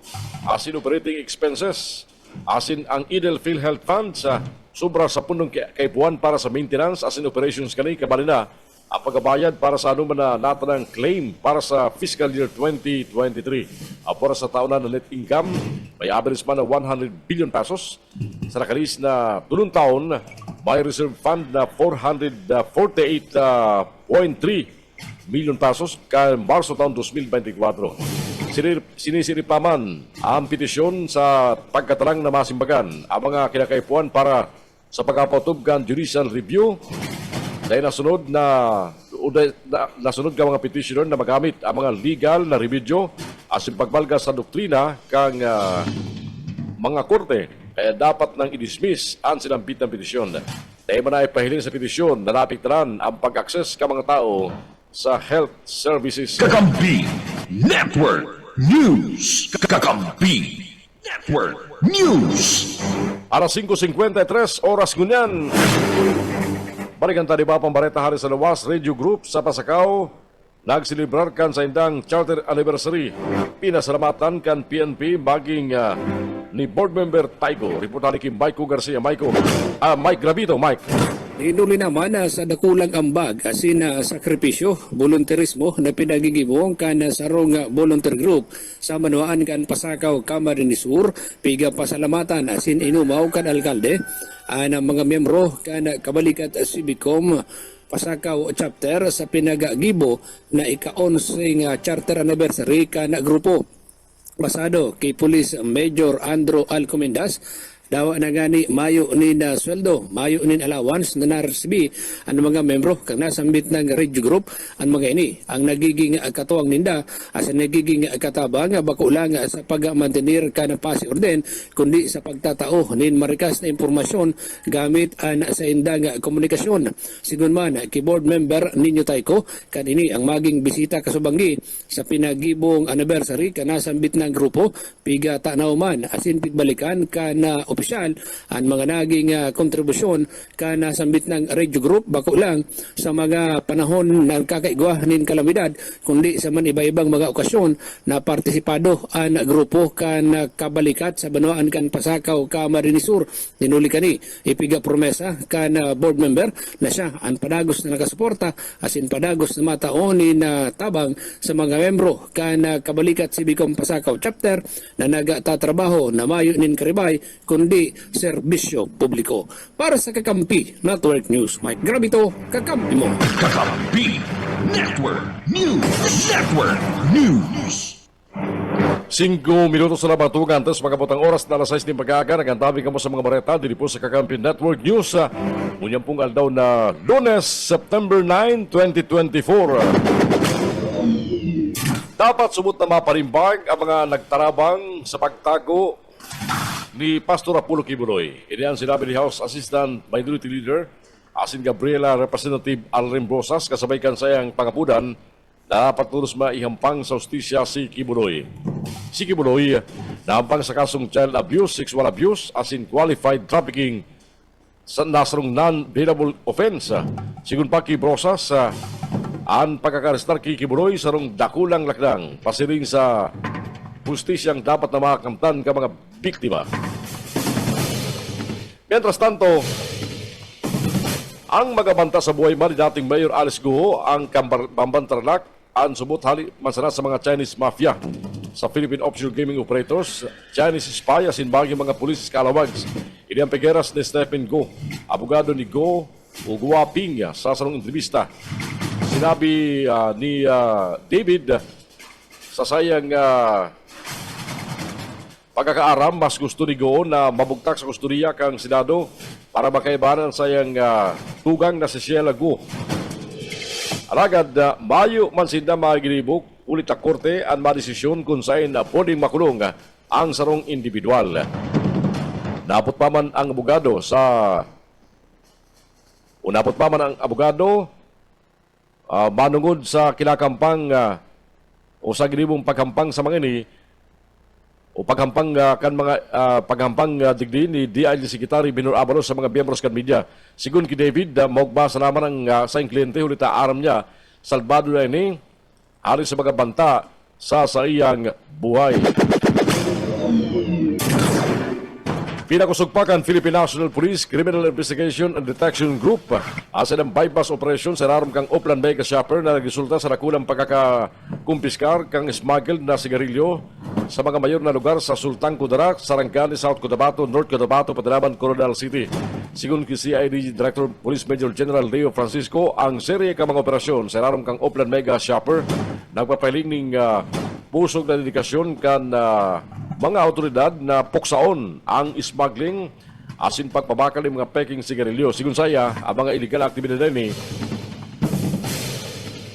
asin operating expenses, asin ang Idle PhilHealth Fund sa sobra sa punong kaipuan para sa maintenance, asin operations kani kabalina ang pagbabayad para sa anuman na natanang claim para sa fiscal year 2023. Para sa taon na net income, may average man na 100 billion pesos. Sa nakalis na tulong taon, may reserve fund na 448.3 million pesos ka Marso taon 2024. Sinisiri pa man ang petisyon sa pagkatarang na masimbagan ang mga kinakaipuan para sa pagkapatubgan judicial review dahil nasunod ka mga petitioner na magamit ang mga legal na remedyo as pagbalga sa doktrina kang mga korte kaya dapat nang i-dismiss ang sinambit ng petisyon. Dahil man ay pahiling sa petisyon na napiktaran ang pag-access ka mga tao sa health services. Kakampi Network News. Kakampi Network News. Alas 5:53 oras ngunyan. Balikan tadi ba pambareta hari sa lawas Radio Group sa Pasakaw nagsilibrar kan sa indang charter anniversary. Pinasalamatan kan PNP maging ni board member Taiko. Reportani kay Mike Garcia. Mike Gravito. Mike. Inuli naman sa dakulang ambag asin sakripisyo, volunteerismo na pinagigibong kan sarong volunteer group sa manuaan kan Pasakaw, Camarines Sur, piga pasalamatan asin inumaw kan alkalde, ang mga miyembro kan Kabalikat Civicom Pasakaw chapter sa pinagagibo na ika-11 charter anniversary kan grupo. Pasado kay Police Major Andrew Alcomendas dawa na gani mayo ni na sweldo, mayo ni allowance na naresibi ang mga membro kang nasambit ng radio group ang mga ini ang nagiging katuwang ninda as nagiging katabang bako lang sa pag-mantenir ka na pasi orden kundi sa pagtatao nin marikas na impormasyon gamit an sa indang komunikasyon. Sigun man keyboard member ninyo Taiko kan ini ang maging bisita kasubanggi sa pinagibong anniversary ka nasambit ng grupo piga tanaw man asin pigbalikan ka na opisyal ang mga naging kontribusyon ka nasambit ng radio group bako lang sa mga panahon ng kakaigwa nin kalamidad kundi sa man iba-ibang mga okasyon na partisipado ang grupo kan kabalikat sa banwaan kan Pasakaw ka Marinisur ninuli kani ipiga promesa kan board member na siya ang padagos na nakasuporta asin padagos na mataonin na tabang sa mga membro kan kabalikat si Bicom Pasakaw chapter na nagtatrabaho na mayo nin karibay kundi serbisyo publiko. Para sa Kakampi Network News, Mike Grabito, Kakampi mo. Kakampi Network News. 5 minutos na batugan tapos magkapotang oras na alas 6 ng pag-aaga nagantabi ka mo sa mga bareta dito po sa Kakampi Network News unyang pong aldaw na Lunes, September 9, 2024. Dapat sumut na maparimbag ang mga nagtarabang sa pagtago ni Pastor Apollo Kibuloy. Ini ang sinabi ni House Assistant Minority Leader asin Gabriela Representative Alrem Rosas kasabay kan sayang pangapudan na patulos maihampang sa hustisya si Kibuloy. Si Kibuloy nahampang sa kasong child abuse, sexual abuse asin qualified trafficking sa nasarong non-bailable offense. Sigun pa kay Rosas ang pagkakarestar kay Kibuloy sarong dakulang lakdang pasiring sa hustisyang dapat na makakamtan ka mga biktima. Mientras tanto, ang magabanta sa buhay man ni dating Mayor Alice Guo ang Bambantarlak ang subot hali mansara sa mga Chinese mafia sa Philippine Offshore Gaming Operators, Chinese spy asin bagay mga pulis kalawags. Ini ang pegeras ni Stephen Go, abogado ni Go Uguaping sa sarong entrevista. Sinabi ni David sa sayang pagkakaaram, mas gusto ni Go na mabugtak sa kustodiya kang Senado para makaibanan sayang tugang na si Sheila Go. Alagad, mayo man sinda magilibok ulit ang korte ang madesisyon kung saan pwedeng makulong ang sarong individual. Napot pa man ang abogado manungod sa kinakampang o sa ginibong pagkampang sa mga ini o paghampang digdi ni DILG Secretary Binor Avalos sa mga miyembros kan media. Sigun ki David, magbasa naman ang sa kliyente ulit aram niya salbado na ini hari sa mga banta sa iyang buhay. Pinakusugpakan Philippine National Police Criminal Investigation and Detection Group asa ng bypass operation sa rarom kang Oplan Mega Shopper na nagresulta sa nakulang pagkakakumpiskar kang smuggled na sigarilyo sa mga mayor na lugar sa Sultan Kudarat, Sarangani, South Cotabato, North Cotabato, Patanaban, Coronadal City. Sigun ki CID Director Police Major General Leo Francisco, ang serye ka mga operasyon sa rarom kang Oplan Mega Shopper nagpapiling ning pusog na dedikasyon kan mga autoridad na puksaon ang smuggling asin pagpabakal ng mga peking sigarilyo. Sigun saya, ang mga illegal aktibidad ni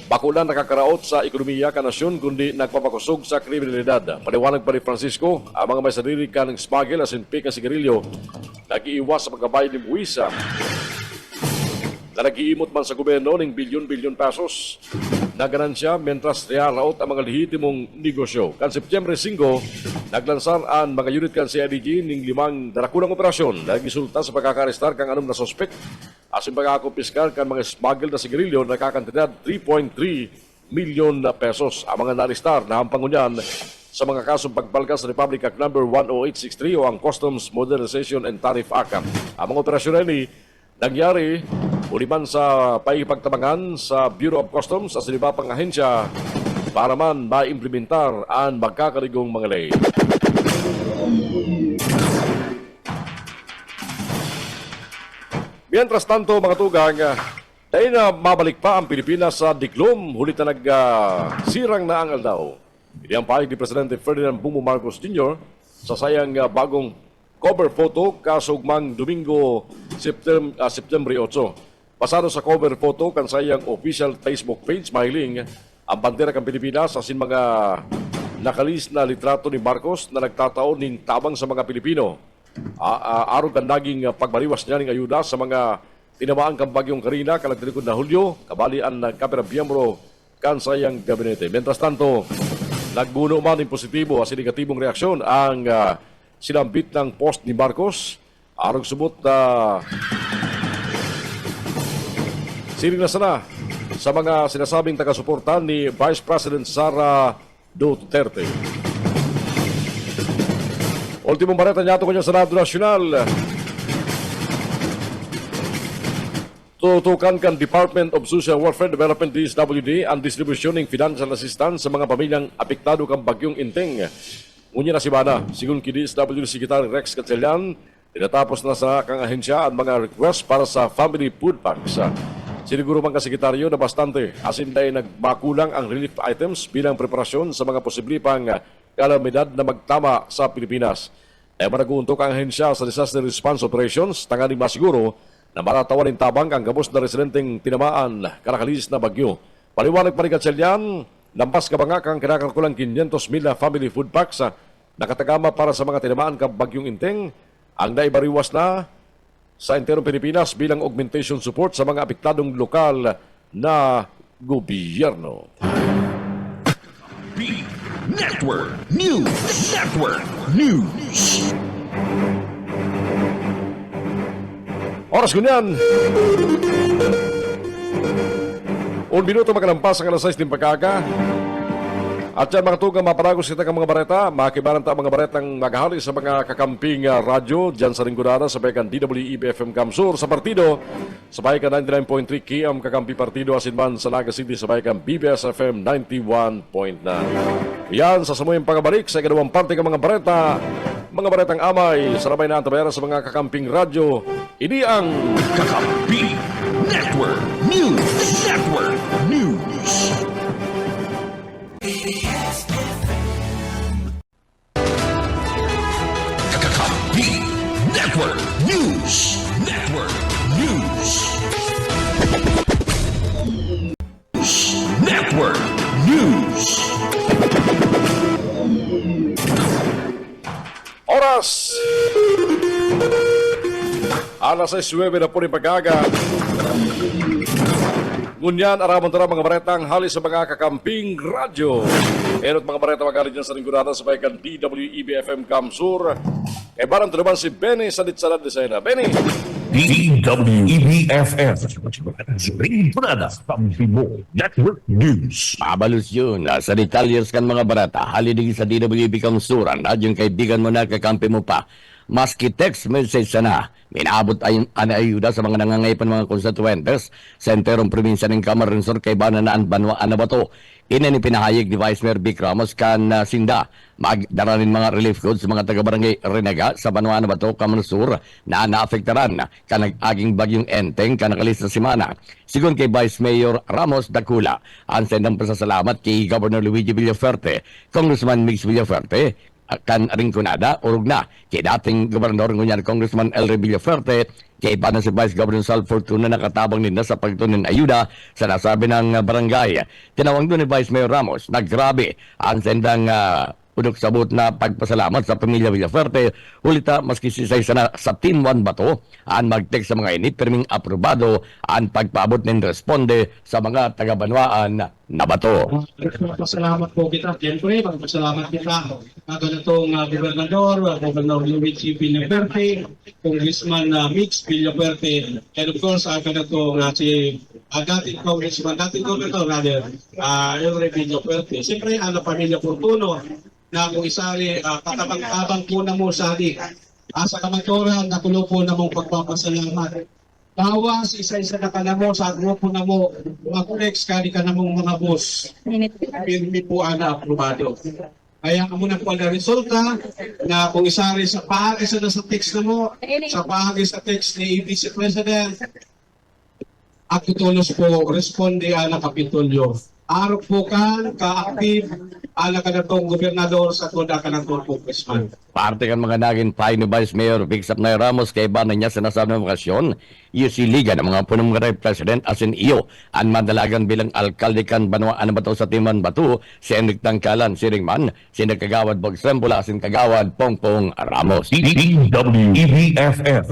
bakulan nakakaraot sa ekonomiya ka nasyon kundi nagpapakusog sa kriminalidad. Paliwanag pa ni Francisco, ang mga may sarili ka ng smuggle asin peking sigarilyo nag-iiwas sa pagkabayad ng buwisa na nag-iimot man sa gobyerno ng bilyon-bilyon pesos na ganansya mentras rearaot ang mga lehitimong negosyo. Kan September 5, naglansar ang mga unit kan CIDG ng 5 darakulang operasyon na nagresulta sa pagkakarestar kang anong na suspect asin pagkakakumpiskar kan mga smuggled na sigarilyo na kakantidad 3.3 milyon pesos. Ang mga naristar na hampangunyan sa mga kasong pagbalkas sa Republic Act No. 10863 o ang Customs Modernization and Tariff Act. Ang mga operasyon na nangyari uliman sa paipagtabangan sa Bureau of Customs at sa iba pang ahensya para man maimplementar ang magkakarigong mga ley. Mientras tanto, mga tugang, dahil na mabalik pa ang Pilipinas sa diklom, hulit na nagsirang na ang aldaw. Hindi ang pahig ni Presidente Ferdinand Bongbong Marcos Jr. sa sayang bagong cover photo kasugmang Domingo, September 8. Pasado sa cover photo kan sayang official Facebook page mahiling ang bandera ng Pilipinas asin mga nakalis na litrato ni Marcos na nagtataon ning tabang sa mga Pilipino. Aron kan naging pagbariwas niya ng ayuda sa mga tinamaan kang bagyong Karina kalagtilikod na Hulyo, kabalian ng kapira biyembro kan sayang gabinete. Mientras tanto, nagbuno man ng positibo at negatibong reaksyon ang sinambit ng post ni Marcos. Arong subot na siling na sana sa mga sinasabing taga-suporta ni Vice President Sara Duterte. Ultimong bareta niya ito kanyang Senado Nacional. Tutukan kan Department of Social Welfare Development DSWD ang distribusyon ng financial assistance sa mga pamilyang apektado kang bagyong Inteng. Ngunya na si Bana, sigun ki DSWD Secretary Rex Gatchalian, tinatapos na sa kang ahensya ang mga request para sa family food packs. Siniguro man ka sekretaryo na bastante asin dahil nagmakulang ang relief items bilang preparasyon sa mga posible pang kalamidad na magtama sa Pilipinas. Ay managuntok ang ahensya sa disaster response operations tangani masiguro na maratawan ng tabang ang gabos na residenteng tinamaan karakalis na bagyo. Paliwanag pa ni Gatchalian, lampas ka ba nga kang kinakalkulang 500,000 na family food packs nakatagama para sa mga tinamaan kang bagyong Inteng ang naibariwas na sa enterong Pilipinas bilang augmentation support sa mga apektadong lokal na gobyerno. B Network News. Network News. Oras kunyan. 1 minuto makalampas ang alas 6 din pagkaga. At yan mga tugang maparagos kita ng mga bareta, makibaranta ang mga baretang maghahali sa mga kakamping radyo dyan sa Ringgodana, sabay kan DWEB FM Kamsur sa partido, sabay kan 99.3 KM kakampi partido asinman sa Naga City, sabay kan BBS FM 91.9. Yan sa samuyang pagabalik sa ikalawang parte ng mga baretang amay, sarabay na antabayara sa mga kakamping radyo. Ini ang Kakampi Network News. Network News. Kakampi Network News. Network News. Network News. oras. Alas 6:09 na po rin pag-aga. Ngunyan, aramon tara mga baretang hali sa mga kakamping radyo. Erot mga bareta magaling dyan sa Ringgodana sa bayan DWEB FM Kamsur. Barang to naman si Benny sa Ditsalad de Sena. Benny! DWEB-FM Ringgodana Pampibo Network News. Mabalos yun. Sa detalyers kan mga barata, halidig sa DWB Kamsuran, radyong kaibigan mo na kakampi mo pa. Maski text message sana, minaabot ay ayuda sa mga nangangaypan mga konstituentes sa enterong probinsya ng Camarines Sur kay Bananaan Banwaan na Bato. Ina ni pinahayag ni Vice Mayor Vic Ramos kan Sinda magdaranin mga relief goods sa mga taga-barangay Renaga sa Banwaan na Bato, Camarines Sur na naafektaran kanag-aging bagyong Enteng kanakalis na simana. Sigon kay Vice Mayor Ramos Dakula, ang sendang pasasalamat kay Governor Luigi Villaferte, Congressman Mix Villaferte, kan Rinconada, urog na kay dating gobernador ngunyan Congressman Elre Villaferte, kay pa na si Vice Governor Sal Fortuna nakatabang nila sa pagtunin ayuda sa nasabi ng barangay. Tinawag doon ni Vice Mayor Ramos, naggrabe ang sendang unok sabot na pagpasalamat sa pamilya Villaferte, hulita maski si sana sa Team 1 Bato, ang mag-text sa mga init, perming aprobado ang pagpaabot ng responde sa mga taga-Banwaan na Bato. Pasalamat po kita. Siyempre, pasalamat kita. Ganitong Gobernador, Governor Luigi Villaferte, Congressman Mix Villaferte, and of course, ganitong si dating Congressman, dating Governor, Elre Villaferte. Siyempre, pamilya Fortuno, na kung isali, katabang-tabang po na mo sali. Sa kamatoran, nakulo po na mong pagpapasalamat. Bawas, isa-isa na ka na mo, sa grupo na mo, mag-next kali ka na mong mga boss. Pirmi po aprobado. Kaya ka muna po na resulta na kung isari sa pahagi sa text na mo, sa pahagi sa text ni Vice President, at tutulos po, responde ala Kapitolyo. Arok po ka, ka-active, ala ka na itong gobernador sa tuda ka na itong congressman. Parte kan mga naging payo ni Vice Mayor Vic Sapnay Ramos kay iba na niya sa nasabing okasyon, isiligan ng mga punong mga President asin iyo ang madalagan bilang alkalde kan Banwaan Bato sa Timan Batu, si Enric Tangkalan, si Ringman, si Nagkagawad Bogsembula, asin Kagawad Pongpong Ramos. DWEBFF.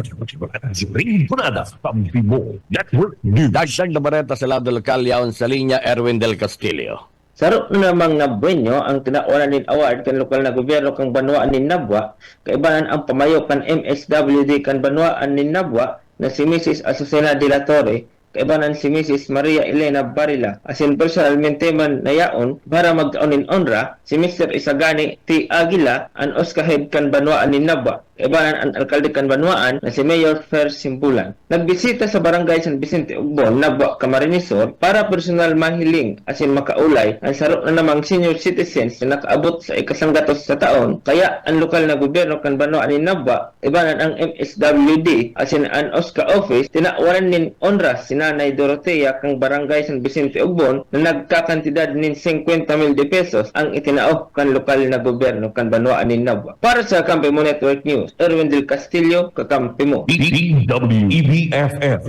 Brigada Pampibo Network News. Dagdag na bareta sa lado lokal yaon sa linya Erwin Del Castillo. Saro na namang Nabuenyo ang tinaunan nin award kan lokal na gobyerno kang Banwaan nin Nabwa, kaibanan ang pamayo kan MSWD kan Banwaan nin Nabwa na si Mrs. Azucena de la Torre, kaibanan si Mrs. Maria Elena Barila, asin personalmente man nayaon para mag-aunin onra si Mr. Isagani T. Aguila an Oskaheb kan Banwaan nin Nabwa, kaibanan ang alkalde kan Banwaan na si Mayor Fer Simbulan. Nagbisita sa barangay San Vicente Ugbon, Nabwa, Camarines Sur para personal mahiling asin makaulay ang saro na namang senior citizens na nakaabot sa ikasanggatos sa taon, kaya ang lokal na gobyerno kan Banwaan nin Nabwa, ibanan ang MSWD asin ang OSCA office, tinawanan nin onra si Nanay Dorotea kang barangay San Vicente Ugbon na nagkakantidad nin 50,000 de pesos ang itinao kan lokal na gobyerno kan Banwaan nin Nabwa. Para sa Kampi Mo Network News, Erwin Del Castillo, kakampi mo. DWEBFF.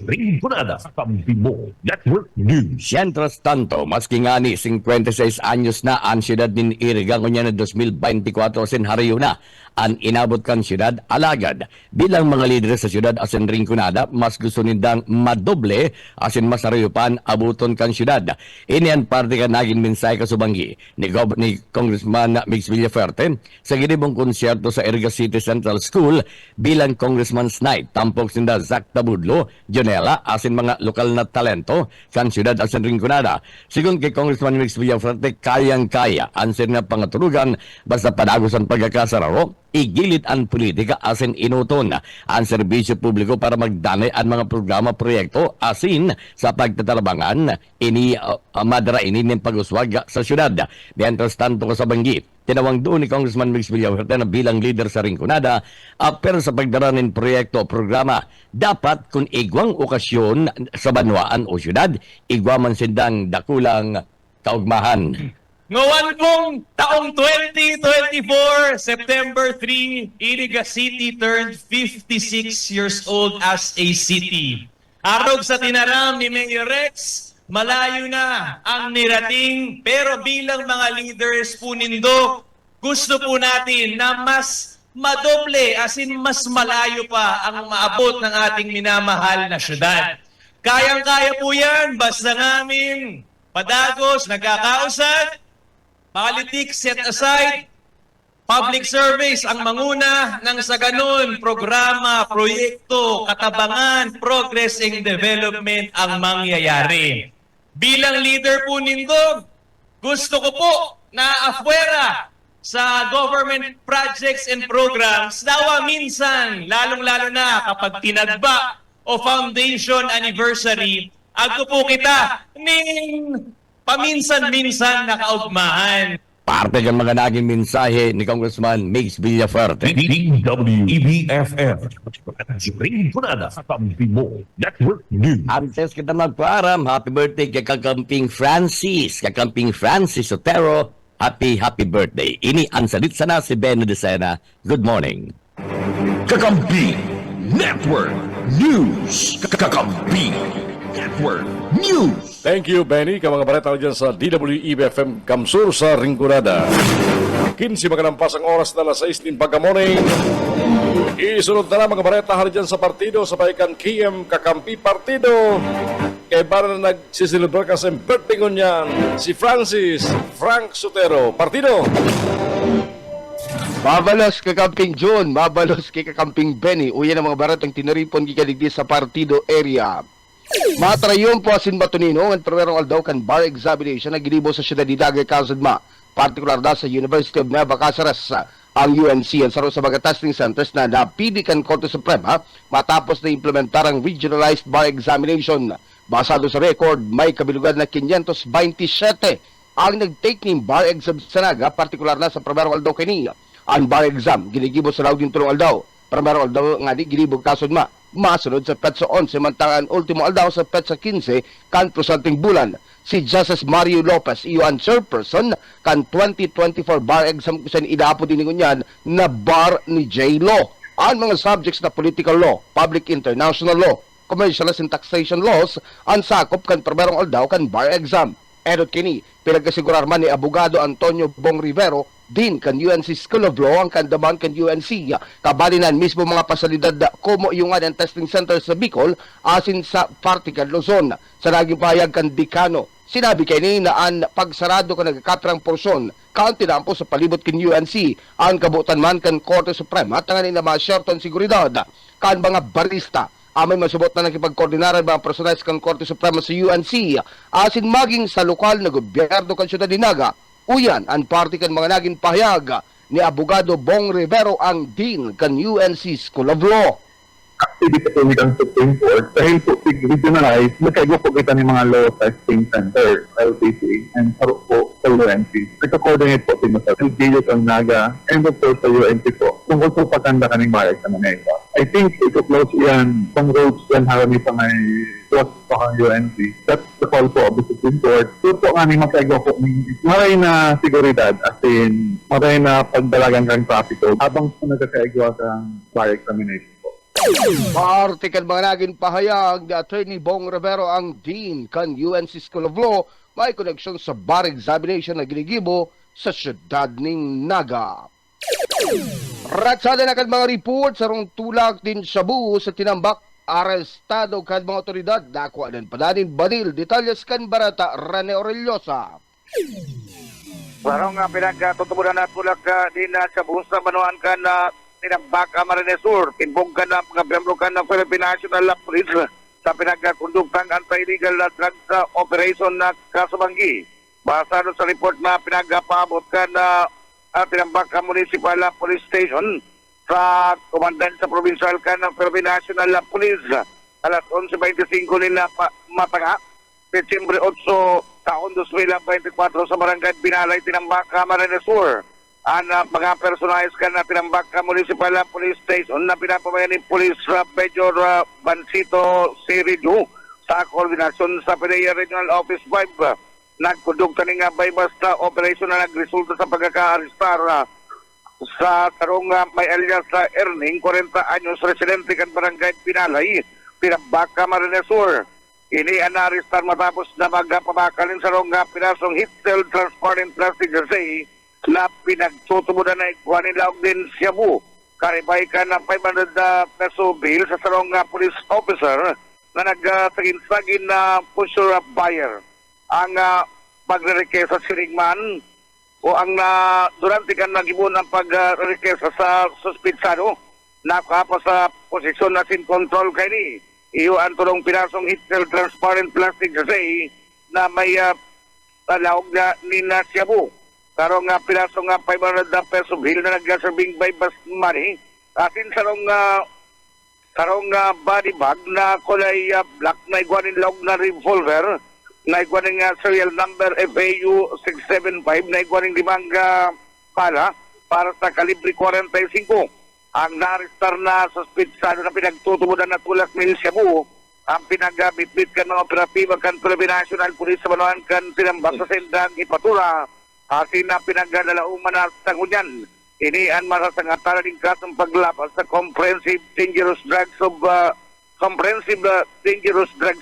Brigada Pampibo Network News. Mientras tanto, maski nga ni 56 anyos na ang siyudad nin Iriga ngunya na 2024 sin hariyo na ang inabot kan siyudad alagad. Bilang mga lider sa siyudad asin Rinconada, mas gusto nindang madoble asin mas hariyo pan abuton kan siyudad. Ini ang parte kan naging minsay kasubanggi ni Congressman Mix Villaferte sa ginibong konsyerto sa Iriga City Central School bilang Congressman's Night. Tampok sinda Zach Tabudlo, Jonela, asin mga lokal na talento kan siyudad asin Rinconada. Sigun kay Congressman Mix Villaferte, kayang-kaya ang na pangatulugan basta padagos ang pagkakasararo, igilid ang politika asin inuton ang serbisyo publiko para magdanay ang mga programa proyekto asin sa pagtatalabangan ini madara ini ng pag-uswag sa syudad. Mientras tanto sa banggi, tinawang doon ni Congressman Mix Villaferte na bilang leader sa Rinconada, pero sa pagdara ng proyekto programa, dapat kung igwang okasyon sa banwaan o syudad, igwaman sindang dakulang kaugmahan. Ngawan pong taong 2024, September 3, Iriga City turned 56 years old as a city. Arog sa tinaram ni Mayor Rex, malayo na ang nirating, pero bilang mga leaders po nindo, gusto po natin na mas madoble, as in mas malayo pa ang maabot ng ating minamahal na syudad. Kayang-kaya po yan, basta namin padagos, nagkakausad, politics set aside, public service ang manguna ng sa ganun, programa, proyekto, katabangan, progress and development ang mangyayari. Bilang leader po nindo, gusto ko po na afuera sa government projects and programs, nawa minsan, lalong-lalo na kapag tinagba o foundation anniversary, agto po kita ning paminsan-minsan nakaugmahan. Parte ng mga naging mensahe ni Congressman Mix Villaferte. DWEBFF. Brigada Pampibo Network News. Antes kita magpaaram, happy birthday kay Kakamping Francis. Kakamping Francis Otero, happy birthday. Ini ang salit sana si Benny Decena. Good morning. Kakampi Network News. Kakampi Network News. Thank you, Benny. Ka mga balita dyan sa DWEBFM Kamsur sa Rinconada. 15 magalampas ang oras na alas 6 din pagka-morning. Isunod na mga balita dyan sa partido sa Baikan KM Kakampi Partido. Kaya para na nagsisilibra ka sa birthday ko niyan, si Frank Sotero. Partido! Mabalos kay Kamping John, mabalos kay Kamping Benny. Uyan ang mga baratang tinaripon gigaligdi sa partido area. Matrayon po asin batunino ang perwerong aldaw kan bar examination na gilibo sa siyudad ni Dagay Kasadma, partikular na sa University of Nueva Cáceres. Ang UNC ang saro sa mga testing centers na napili kan Korte Suprema matapos na implementar ang regionalized bar examination. Basado sa record, may kabilugan na 527 ang nag-take ng bar exam sa Naga, partikular na sa perwerong aldaw kini. Ang bar exam ginigibo sa lauding tulong aldaw. Primero aldaw nga di gilibog Kasadma. masunod sa petsa 11 mantangan ultimo aldaw sa petsa 15 kan presenting bulan. Si Justice Mario Lopez, iyon chairperson kan 2024 bar exam kusan idapo din ngunyan na bar ni J. Law. Ang mga subjects na political law, public international law, commercial and taxation laws, ang sakop kan perberong aldaw kan bar exam. Edot kini, pinagkasigurar man ni Abogado Antonio Bong Rivero, din kan UNC School of Law ang kandaman kan UNC. Kabalinan mismo mga pasalidad komo iyungan ang testing center sa Bicol asin sa Partican Luzon. Sa naging pahayag kan Dekano, sinabi kay ni na ang pagsarado ka nagkakaprang porsyon kan tinampo sa palibot kan UNC ang kabutan man kan Korte Suprema at nga na masyerton seguridad kan mga barista amay masubot na nakipagkoordinaran mga personalis kan Korte Suprema sa UNC asin maging sa lokal na gobyerno kan Syudad Dinaga. Uyan ang party kan mga naging pahayag ni Abogado Bong Rivero ang Dean kan UNC School of Law. Activity po ng Supreme Court dahil po regionalize, magkaigo po kita ng mga law testing center, LTC, and paro po sa UNC. Nagka-coordinate po din sa LGU ang NAGA and of course sa UNC po. Tungkol po pagkanda ka ng mga examination. I think ito close yan, pang roads yan harami pa ngay plus pa kang UNC. That's the call po of the Supreme Court. So po nga ni magkaigo po maray na seguridad as in maray na pagdalagan kang traffic habang po nagkakaigo kang bar examination. Parte kan mga naging pahayag ni Attorney Bong Rivero ang Dean kan UNC School of Law may koneksyon sa bar examination na ginigibo sa siyudad ng Naga. Ratsada na kan mga report sa rong tulak din Shabu sa tinambak arestado kan mga otoridad dakwa dan padanin badil detalyes kan Barata Rene Orellosa. Parang pinagtutubunan na tulak din sa busa manuan kan tinambak Camarines Sur, timbong ka na mga biyembro ka ng Philippine National Police sa pinagkakunduktang anti-illegal na drugs operation na Kasabanggi. Basa sa report na pinagpaabot ka na tinambak ka Municipal Police Station sa komandan sa provincial ka ng Philippine National Police alas 11:25 nila matanga, Desyembre 8 taon 2024 sa barangay Binalay, tinambak Camarines Sur. Ang mga personalis ka na tinambak ka Municipal Police Station na pinapamayan ni Police Major Bansito Siridu sa koordinasyon sa PDEA Regional Office 5. Nagkondukta ni nga by basta operation na nagresulta sa pagkaka-aristar sa tarong may alias sa Erning, 40 anyos, residente kan barangay Pinalay, tinambak ka Camarines Sur. Ini ang na-aristar matapos na magpabakalin sa rong pinasong Hitzel Transparent Plastic Jersey na pinagtutubunan na ikuhanin lang din Cebu. Karibay ka ng 500 peso bill sa sarong police officer na nagtagin-sagin na pusher buyer. Ang pagre-request sa siringman o ang durante ka nag-ibon ang pag-request sa suspitsado na kapos sa posisyon na sin control kay ni. Iyo ang tulong pinasong Hitzel Transparent Plastic Jersey na may talawag na ni Cebu. Karong pinasong 500 peso bill na nag-serving by bus money. Atin sarong body bag na kulay black na iguanin log na revolver na iguaning serial number FAU 675 na iguaning limang pala para sa kalibre 45. Ang naristar na suspitsado na pinagtutubunan na tulak ni Cebu ang pinagabitbit kan mga operatiba kan Philippine National Police sa manuan kan sinambak sa sendang ipatura. Asin na pinagdalauman na tangunyan. Ini ang masasangataran ng kasong paglapas sa Comprehensive Dangerous Drugs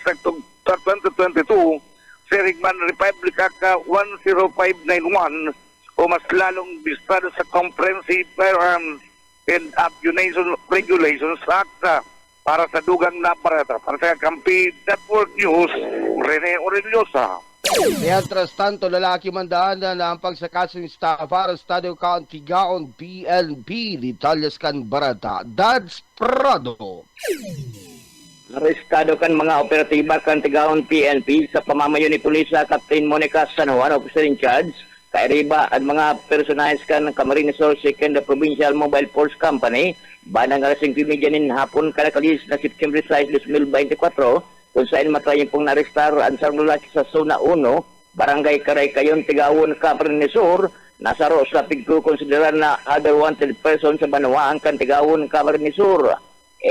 Act of 2022 Sirigman Republic Act 10591 o mas lalong bistado sa Comprehensive Firearms and Ammunition Regulations Act para sa dugang na parata. Para sa Kampi Network News, Rene Orellosa. Mientras tanto, lalaki mandaan na ang pagsakasing staff para Estadio County Gaon PNP, detalyes kan Barata, Dads Prado. Arestado kan mga operatiba kan Tigaon PNP sa pamamayo ni Pulisa Captain Monica San Juan, Officer in Charge, kairiba at mga personalis kan Camarines Sur Second Provincial Mobile Force Company, banang alas 5:30 hapon kalakalis na September 6, 2024, kung saan matrayin pong narestar ang sarong lalaki sa Zona 1, Barangay Karay-Kayon, Tigaon, Camarines Sur, nasa ro sa pigko konsiderar na other wanted person sa Banawaan kan Tigaon, Camarines Sur.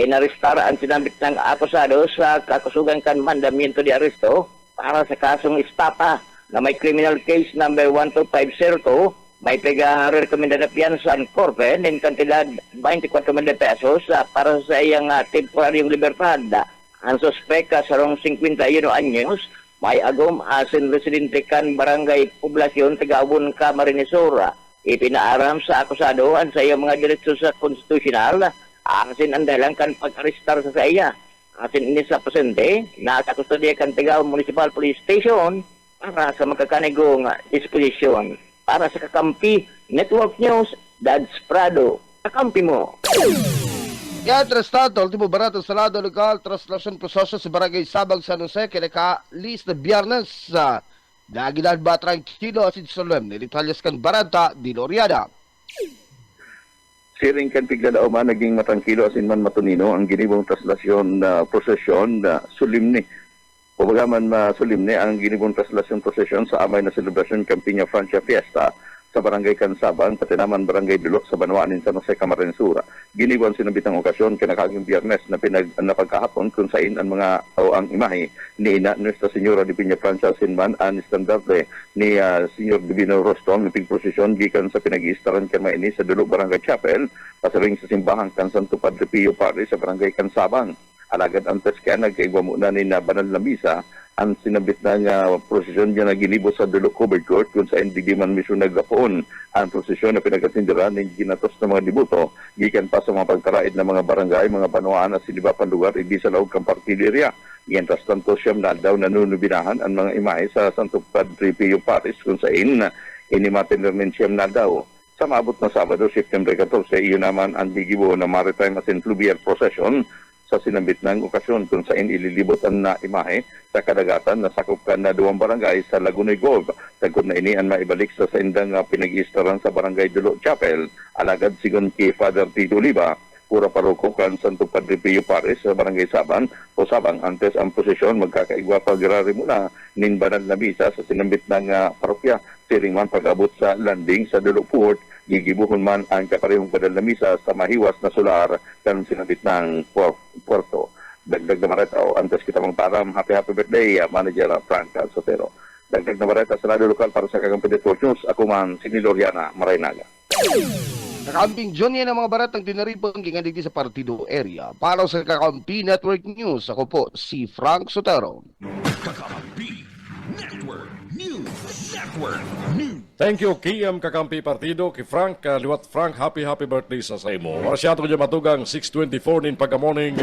narestar ang sinambit ng akusado sa kakusugan kan mandamiento de aresto para sa kasong estapa na may criminal case number 12502, may pega-recommended na piyansa ang korte ng kantidad 24,000 pesos para sa iyang temporaryong libertad. Ang suspek sarong 51 anyos, may agom asin residente kan barangay Poblasyon, Tagaubon, Camarines Sur. Ipinaaram sa akusado ang sa iyang mga diretso sa konstitusyonal, asin ang dahilan kan pag-arestar sa iya. Asin ini sa presente, nakakustodya kan Tagaubon Municipal Police Station para sa magkakanigong disposisyon. Para sa Kakampi Network News, Dads Prado. Kakampi mo. Yan, Trestado, Ultimo Barato, Salado, Legal, Translasyon Proseso sa Barangay Sabang, San Jose, kinaka-lis na biyernes sa Nagilan ba tranquilo asin solem ni Italias kan Baranta di Loriada. Siring kan pigla man naging matangkilo asin man matunino ang ginibong traslasyon na prosesyon na sulimni. Pabagaman sulimni ang ginibong traslasyon prosesyon sa amay na selebrasyon Campiña Francia Fiesta sa Barangay Kansaban, pati naman Barangay Dulok sa Banwaanin San Jose, Camarines Sur. Ginibuan sinabitang okasyon kinakaging biyernes na pagkahapon kung sain ang mga o ang imahe ni Nuestra Señora de Piña Francia Sinman ang estandarte ni Sr. Divino Roston ng pigprosesyon gikan sa pinag-iistaran kan maini sa Dulok Barangay Chapel pasaring sa simbahan kan Santo Padre Pio Pari sa Barangay Kansaban. Alagad antes kaya nagkaigwa muna ni na banal na misa ang sinabit na nga prosesyon niya na ginibo sa Dulok Covered Court kung saan di man mismo naggapoon ang prosesyon na pinagatindiran ng ginatos ng mga dibuto gikan pa sa mga pagkaraid ng mga barangay, mga banwaan at silibapan lugar hindi sa laog kang partileria. Mientras tanto siyam na daw nanunubinahan ang mga imahe sa Santo Padre Pio Paris kung saan inimatin rin siyam na daw. Sa maabot na Sabado, September 14, iyon naman ang bigibo na Maritime as in Fluvial Procession sa sinambit ng okasyon kung saan ililibot ang na imahe sa kadagatan na sakop kan na duwang barangay sa Lagunoy Gov. Tagod na ini ang maibalik sa indang pinag-iistaran sa Barangay Dulok Chapel. Alagad sigon kay Father Tito Liba, pura paroko kan Santo Padre Pio Paris sa Barangay Saban o Sabang. Antes ang posisyon magkakaigwa pag-irari muna nin banal na bisa sa sinambit ng parokya. Siring man pag-abot sa landing sa Dulok Port, gigibuhon man ang kaparehong badal na misa sa mahiwas na solar kan sinabit ng Puerto. Dagdag na mareta o antes kita mangparam, happy birthday, Manager Frank Sotero. Dagdag na mareta sa radio lokal para sa Kakampi Network News, ako man si Loriana Maraynaga. Nakamping John yan ang mga baratang dinaripang gingalig sa partido area. Para sa Kakampi Network News, ako po si Frank Sotero. Kakampi Network News. Network News. Thank you, KM Kakampi Partido, kay Frank, liwat Frank, happy birthday sa imo. Warasyato ko dyan matugang 6:24 nin pagka-morning.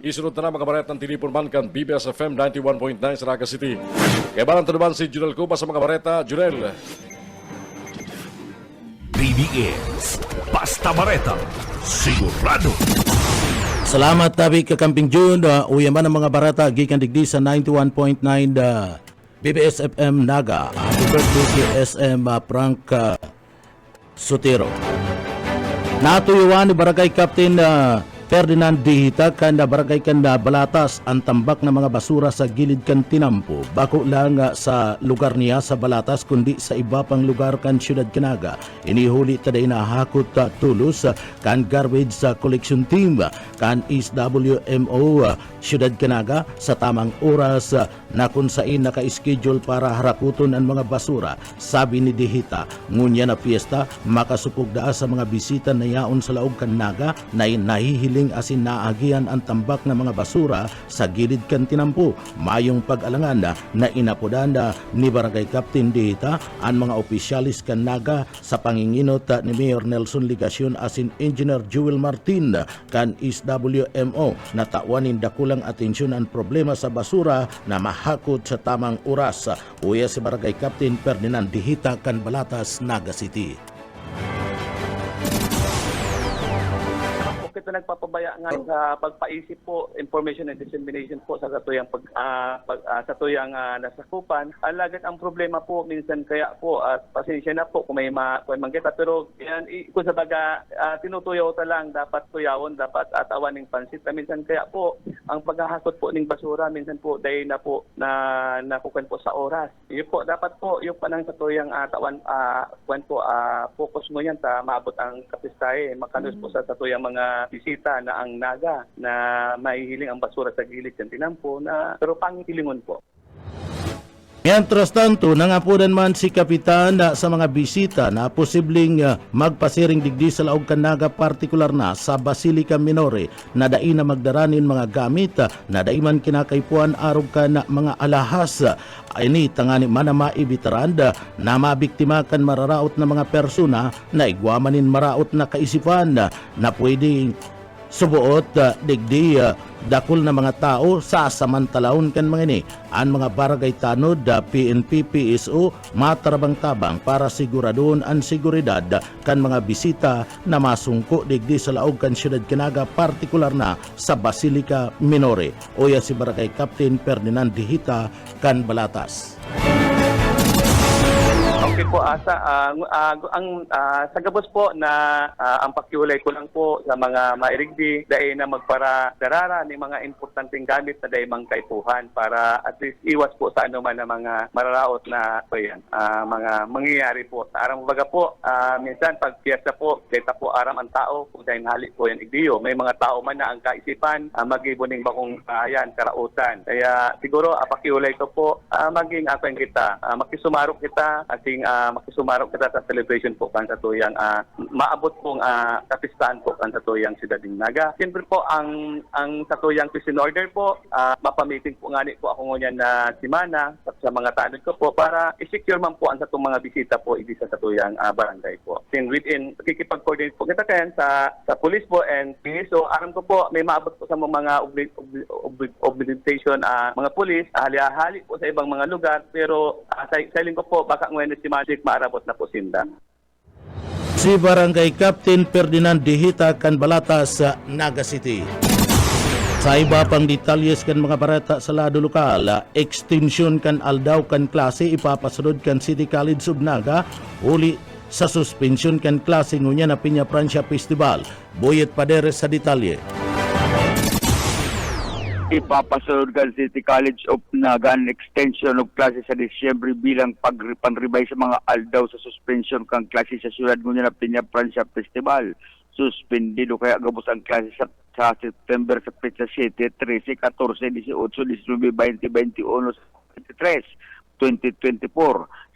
Isunod na mga baret ng tinipon man kan BBS FM 91.9 sa Naga City. Kaya ba naman si Junel Cuba sa mga bareta? Junel. BBS. Basta Bareta. Sigurado. Salamat tabi Kakamping June. Uyaman ang mga barata gikan digdi sa 91.9 BBS FM Naga. Happy birthday kay SM Frank Sotero. Natuyuan ni Barangay Captain Ferdinand Dihita kan na barangay kan na Balatas ang tambak na mga basura sa gilid kan Tinampo. Bako lang sa lugar niya sa Balatas kundi sa iba pang lugar kan Siyudad Canaga. Inihuli taday na hakot tulos kan garbage sa collection team kan SWMO Siyudad Canaga sa tamang oras na kung saan naka-schedule para harakuton ang mga basura. Sabi ni Dihita, ngunya na piyesta makasupog daa sa mga bisita na yaon sa laog kan Naga na nahihiling asin naagian ang tambak ng mga basura sa gilid kan Tinampo. Mayong pag-alangan na inapodan ni Barangay Captain Dihita ang mga opisyalis kan Naga sa panginginot ni Mayor Nelson Ligacion asin Engineer Joel Martin kan SWMO na tawanin dakulang atensyon ang problema sa basura na mahakot sa tamang oras. Uya si Barangay Captain Ferdinand Dihita kan Balatas, Naga City. Ito nagpapabaya nga sa pagpaisip po, information and dissemination po sa katuyang sa tuyang nasakupan. Alagad ang problema po minsan kaya po at pasensya na po kung may manggeta, pero yan kung sa baga tinutuyaw ta lang dapat tuyawon, dapat atawan ng pansit. Minsan kaya po ang paghahakot po ng basura minsan po dahil na po na nakukan po sa oras. Yun po dapat po yung panang sa tuyang tawan focus mo yan ta maabot ang kapistahe makanos po sa tuyang mga bisita na ang naga na mahihiling ang basura sa gilid ng tinampo na pero pangilingon po. Mientras tanto, nangapunan man si Kapitan sa mga bisita na posibleng magpasiring digdi sa laog kanaga partikular na sa Basilica Minore na dai na magdaranin mga gamit na dai man kinakaipuan arog ka na mga alahas. Ini tangani man na maibitaran na mabiktima kan mararaot na mga persona na igwamanin maraot na kaisipan na pwedeng subuot digdi dakol na mga tao sa samantalahon kan mga ini ang mga barangay tanod PNP PSO matarabang-tabang para siguradon ang seguridad kan mga bisita na masungko digdi sa laog kan siyudad kinaga partikular na sa Basilica Minore. Oya si Barangay Captain Ferdinand Dihita kan Balatas. Okay po, sa gabos po na ang pakiulay ko lang po sa mga mairigdi dahil na magpara darara ni mga importanteng gamit na dahil mang kaipuhan para at least iwas po sa anuman na mga mararaot na mga mangyayari po. Sa aram baga po, minsan pag piyesta po, data po aram ang tao kung dahil halik po yan igdiyo. May mga tao man na ang kaisipan, magibuning bakong karautan. Kaya siguro pakiulay ko po, maging apen kita, makisumarok kita, makisumarok kita sa celebration po kan sa tuyang maabot pong kapistahan po kan sa tuyang Siyudad ng Naga. Siyempre po ang sa tuyang peace in order po, mapamiting po ngani po ako ngunyan na simana sa mga tanod ko po para i-secure man po ang sa mga bisita po idi sa tuyang barangay po. Then within kikipag-coordinate po kita kayan sa police po and PSO, aram ko po may maabot po sa mga obligation mga police, hali-hali po sa ibang mga lugar pero sa ko po baka ngayon si Magic maarabot na po sinda. Si Barangay Captain Ferdinand Dihita kan Balatas sa Naga City. Sa iba pang detalyes kan mga barata sa lado lokal, extension kan aldaw kan klase ipapasunod kan City College of Naga uli sa suspension kan klase ngunya na Piña Francia Festival. Boyet Paderes sa detalye. Ipapasunod kan City College of Naga ang extension of klase sa Disyembre bilang panribay sa mga aldaw sa suspension kang klase sa siyudad ngunya na Piña Francia Festival. Suspendido kaya gabos ang klase sa September sa petsa 7, 13, 14, 18, 19, 20, 21, 23, 2024.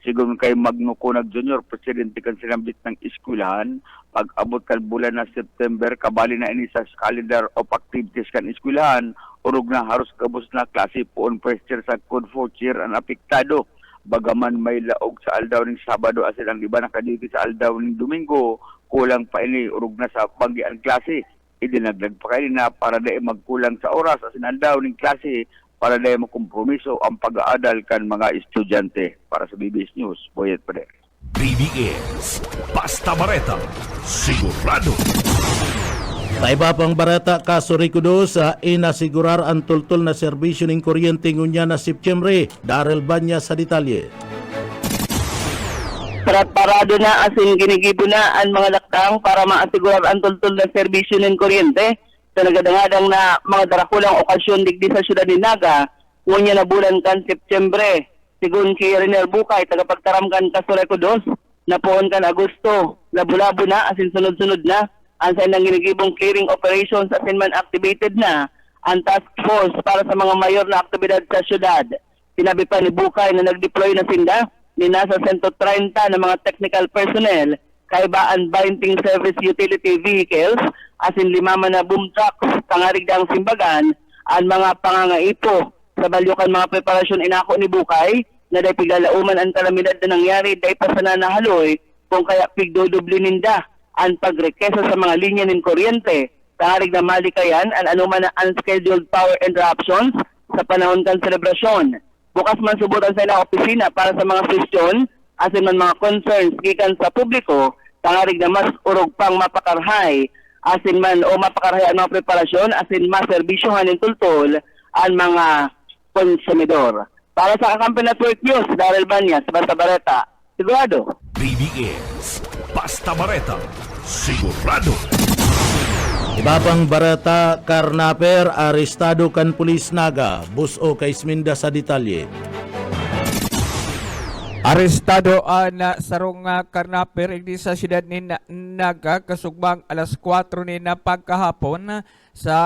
Sigon kay Magno Conag Jr., presidente kan sinambit ng eskwelahan, pag-abot kan bulan na September, kabali na ini sa calendar of activities kan eskwelahan, urog na haros kabos na klase poon first year sa code 4th year ang apektado. Bagaman may laog sa aldaw ng Sabado asin ang iba nakaditi sa aldaw ng Domingo, kulang pa ini urog na sa paggian klase. Idinagdag pa kayo na para dahil magkulang sa oras asin aldaw ng klase para dahil makompromiso ang pag-aadal kan mga estudyante. Para sa BBS News, Boyet Pader. BBS, Basta Bareta, sigurado. Sa iba pang barata, kaso Ricudo sa inasigurar ang tultol na serbisyo ng kuryente ngunya na Septembre. Darrell Banya sa detalye. Parado na asin ginigibo na ang mga laktang para maasigurar ang tultol na serbisyo ng kuryente sa nagadangadang na mga darakulang okasyon digdi sa siyudad ni Naga ngunya na bulan kan Septembre. Sigun kay Renel Bukay, tagapagtaram kan Kasureko 2, na poon kan Agosto, labo-labo na asin sunod-sunod na ang sa inang ginigibong clearing operations asin man activated na ang task force para sa mga mayor na aktibidad sa syudad. Sinabi pa ni Bukay na nag-deploy na sinda ni nasa 130 na mga technical personnel, kaibaan binding service utility vehicles, asin 5 na boom trucks, tangarigdang simbagan, ang mga pangangaipo. Sa balyukan mga preparasyon inako ni Bukay na dahil piglalauman ang kalamidad na nangyari dahil pa sa nanahaloy kung kaya pigdodubli ninda ang pagrekesa sa mga linya ng kuryente. Tangarig na malikayan ang anuman na unscheduled power interruptions sa panahon kan selebrasyon. Bukas man subutan sa ilang opisina para sa mga question asin man mga concerns gikan sa publiko, tangarig na mas urog pang mapakarhay asin man o mapakarhay ang mga preparasyon asin maserbisyohan ng tultol ang mga konsumidor. Para sa Kakampi Network News, Darrell Banya sa Basta Bareta, sigurado. BBS, Basta Bareta, sigurado. Iba pang barata, karnaper, arestado kan pulis Naga, buso kay Sminda sa detalye. Arestado na sarong karnaper igdi sa siyudad ni Naga kasugbang alas 4 ni na pagkahapon sa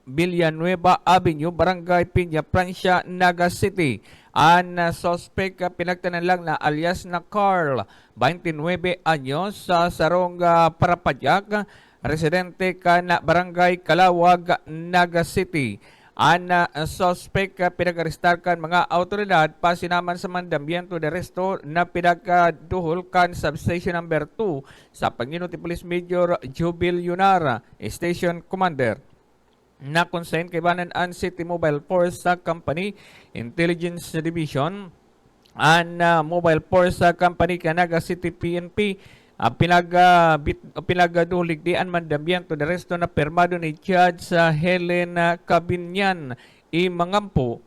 Villanueva Avenue, Barangay Piña, Francia, Naga City. Ang suspect pinagtanan lang na alias na Carl, 29 anyos, sa sarong Parapadyak, residente ka na Barangay Kalawag, Naga City. Ang suspect pinag-arestar kan mga autoridad pasinaman sa mandambiento de resto na pinagduhol kan substation number 2 sa Panginoon ti Police Major Jubil Yunara, Station Commander. Na consign kay Banan City Mobile Force Company Intelligence Division and Mobile Force Company Naga City PNP pinagadulig di an mandambiento de resto na permado ni Judge Helen Cabinyan i Mangampo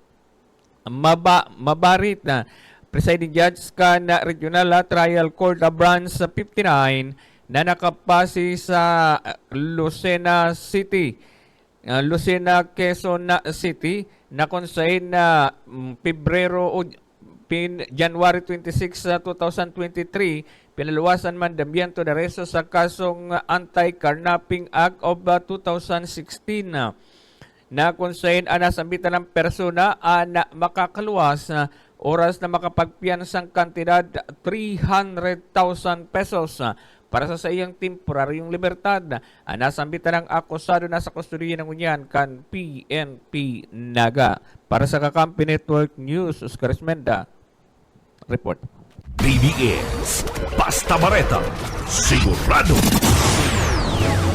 mabarit na presiding judge ka na Regional Trial Court Branch 59 na nakapasi sa Lucena City, Lucena, Quezon City, na konsain na January 26, 2023, pinaluwasan mandambiento de resto sa kasong Anti-Carnapping Act of 2016 na konsain nasambitan ng persona na makakaluwas oras na makapagpiyansang kantidad 300,000 pesos para sa iyang temporaryong libertad. Nasambitan ng akusado na sa kustodiya ng unyan kan PNP Naga. Para sa Kakampi Network News, Oscar Esmenda, report. BBS Basta Bareta, sigurado.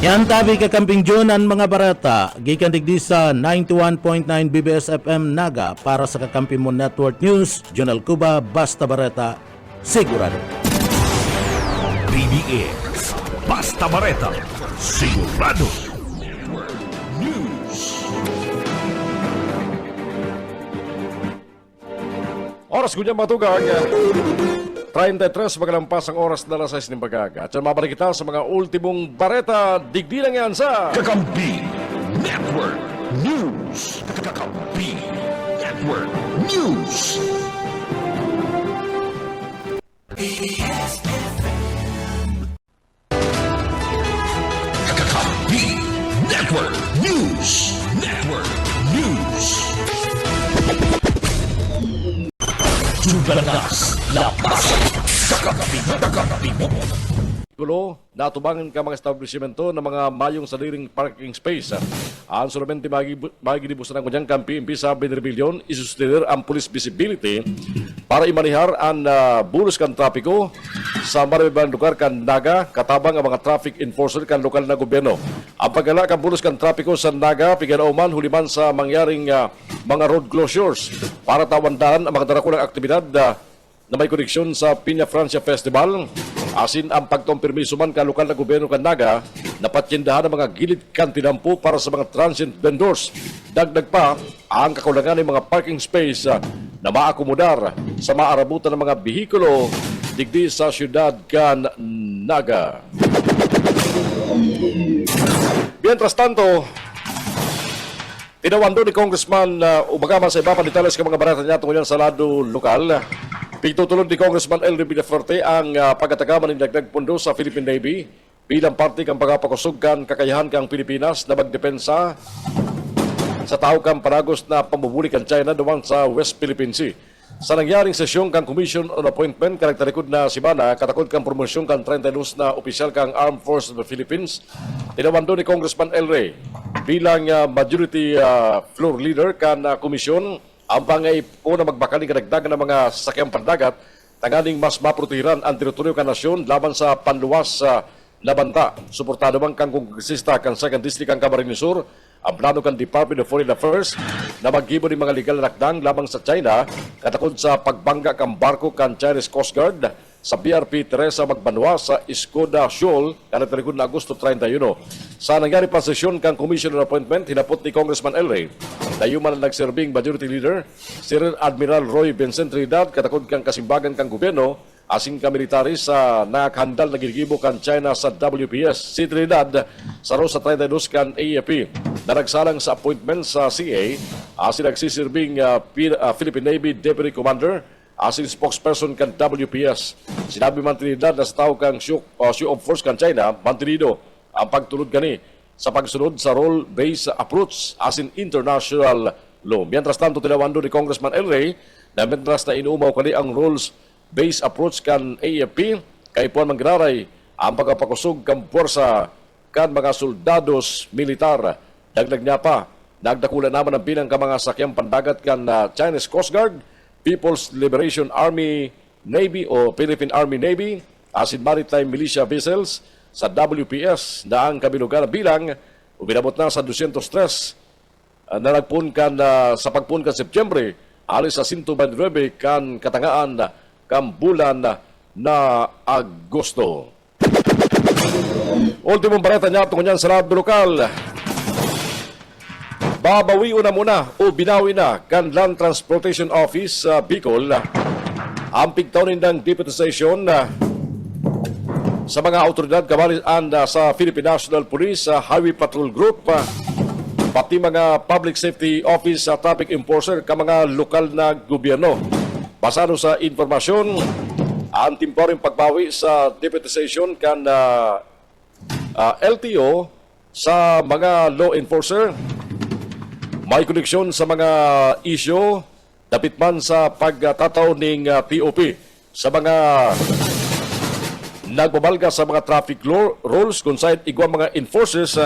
Yan tabi Kakamping June ang mga barata. Gikan digdi sa 91.9 BBS FM Naga para sa Kakampi mo Network News, Jonal Cuba, Basta Bareta, sigurado. BBS Basta Bareta, sigurado. News. Oras ko niya matugag. 33 magalampas ang oras na alas 6 ng pagkaga. At yan mabalik kita sa mga ultimong bareta. Digdi lang yan sa Kakampi Network News. Kakampi Network News. Kakampi Network News. Network News. Jugalas Lapas. Kakampi mo. Gulo, natubangan ka mga establishmento ng mga mayong sariling parking space. Ang solamente magigibusan ng kunyang kampi sa Benerbillon, isusunod ang police visibility para imanihar ang bulos kan trapiko sa maribang lugar kan Naga, katabang ang mga traffic enforcer kan lokal na gobyerno. Ang pagala kan bulos kan trapiko sa Naga, piganauman huliman sa mangyaring mga road closures para tawandahan ang mga darakulang aktibidad na may koneksyon sa Piña Francia Festival. Asin ang pagtompermiso man ka lokal na gobyerno kan Naga na patyindahan ng mga gilid kan tinampo para sa mga transient vendors. Dagdag pa ang kakulangan ng mga parking space na maakomodar sa maarabutan ng mga bihikulo digdi sa syudad kan Naga. Mientras tanto, tinawando ni Congressman Ubagama sa iba pa detalles ka mga barata niya tungkol sa lado lokal. Pagtutulong ni Congressman Elry Villafuerte ang pagkatagaman ng dagdag pundo sa Philippine Navy bilang parte kang pagpapakusog kan kakayahan kang Pilipinas na magdepensa sa tao kang panagos na pambubuli kan China duwang sa West Philippine Sea. Sa nangyaring sesyong kang Commission on Appointment karakterikod na simana katakod kang promosyon kang 32 na opisyal kang Armed Forces of the Philippines, tinawando ni Congressman Elry bilang majority floor leader kan komisyon ang pangay po na magbakaling kadagdagan ng mga sasakyang pandagat tanganing mas maprotehiran ang teritoryo kan nasyon laban sa panluwas na banta. Suportado man kang kongresista kang 2nd District kang Camarines Sur ang plano kan Department of Foreign Affairs na maggibo ng mga legal na lakdang lamang sa China katakod sa pagbangga kang barko kan Chinese Coast Guard sa BRP Teresa Magbanwa sa Escoda Shoal kanatalikod na Agosto 31. Sa nangyari pa sesyon kang Commission on Appointment, hinapot ni Congressman Elry na yuman ang nagserbing Majority Leader, si Admiral Roy Vincent Trinidad, katakod kang kasimbagan kang gobyerno, asing ka-military sa nakakhandal na ginigibo kan China sa WPS. Si Trinidad, sa Rosa 32 kan AFP, na nagsalang sa appointment sa CA, asin nagsisilbing Philippine Navy Deputy Commander asin spokesperson kan WPS. Sinabi man Trinidad na sa tao kang show of force kan China, mantinido ang pagtulod gani sa pagsunod sa role-based approach asin international law. Mientras tanto, tinawando ni Congressman El Rey na mientras na inuumaw kani ang rules-based approach kan AFP, kay Puan Mangginaray ang pagkapakusog kang puwersa kan mga soldados militar. Dagdag niya pa, nagdakula naman ang bilang ka mga sakyang pandagat kan Chinese Coast Guard, People's Liberation Army Navy o Philippine Army Navy, asin maritime militia vessels sa WPS na ang kabilugan bilang ubinabot na sa 203 na nagpunkan sa pagpunkan Setyembre alis sa 129 kan katangaan kan bulan na Agosto. Ultimong balita niya tungkol sa radyo lokal. Babawi na muna o binawi na kan Land Transportation Office sa Bicol ang pigtawin ng deputization sa mga autoridad kabalian sa Philippine National Police, Highway Patrol Group, pati mga Public Safety Office sa Traffic Enforcer ka mga lokal na gobyerno. Basado sa informasyon, ang temporaryong pagbawi sa deputization kan LTO sa mga law enforcer may koneksyon sa mga isyo dapit man sa pagtataw ng POP sa mga nagbabalga sa mga traffic rules kung saan igwang mga enforcers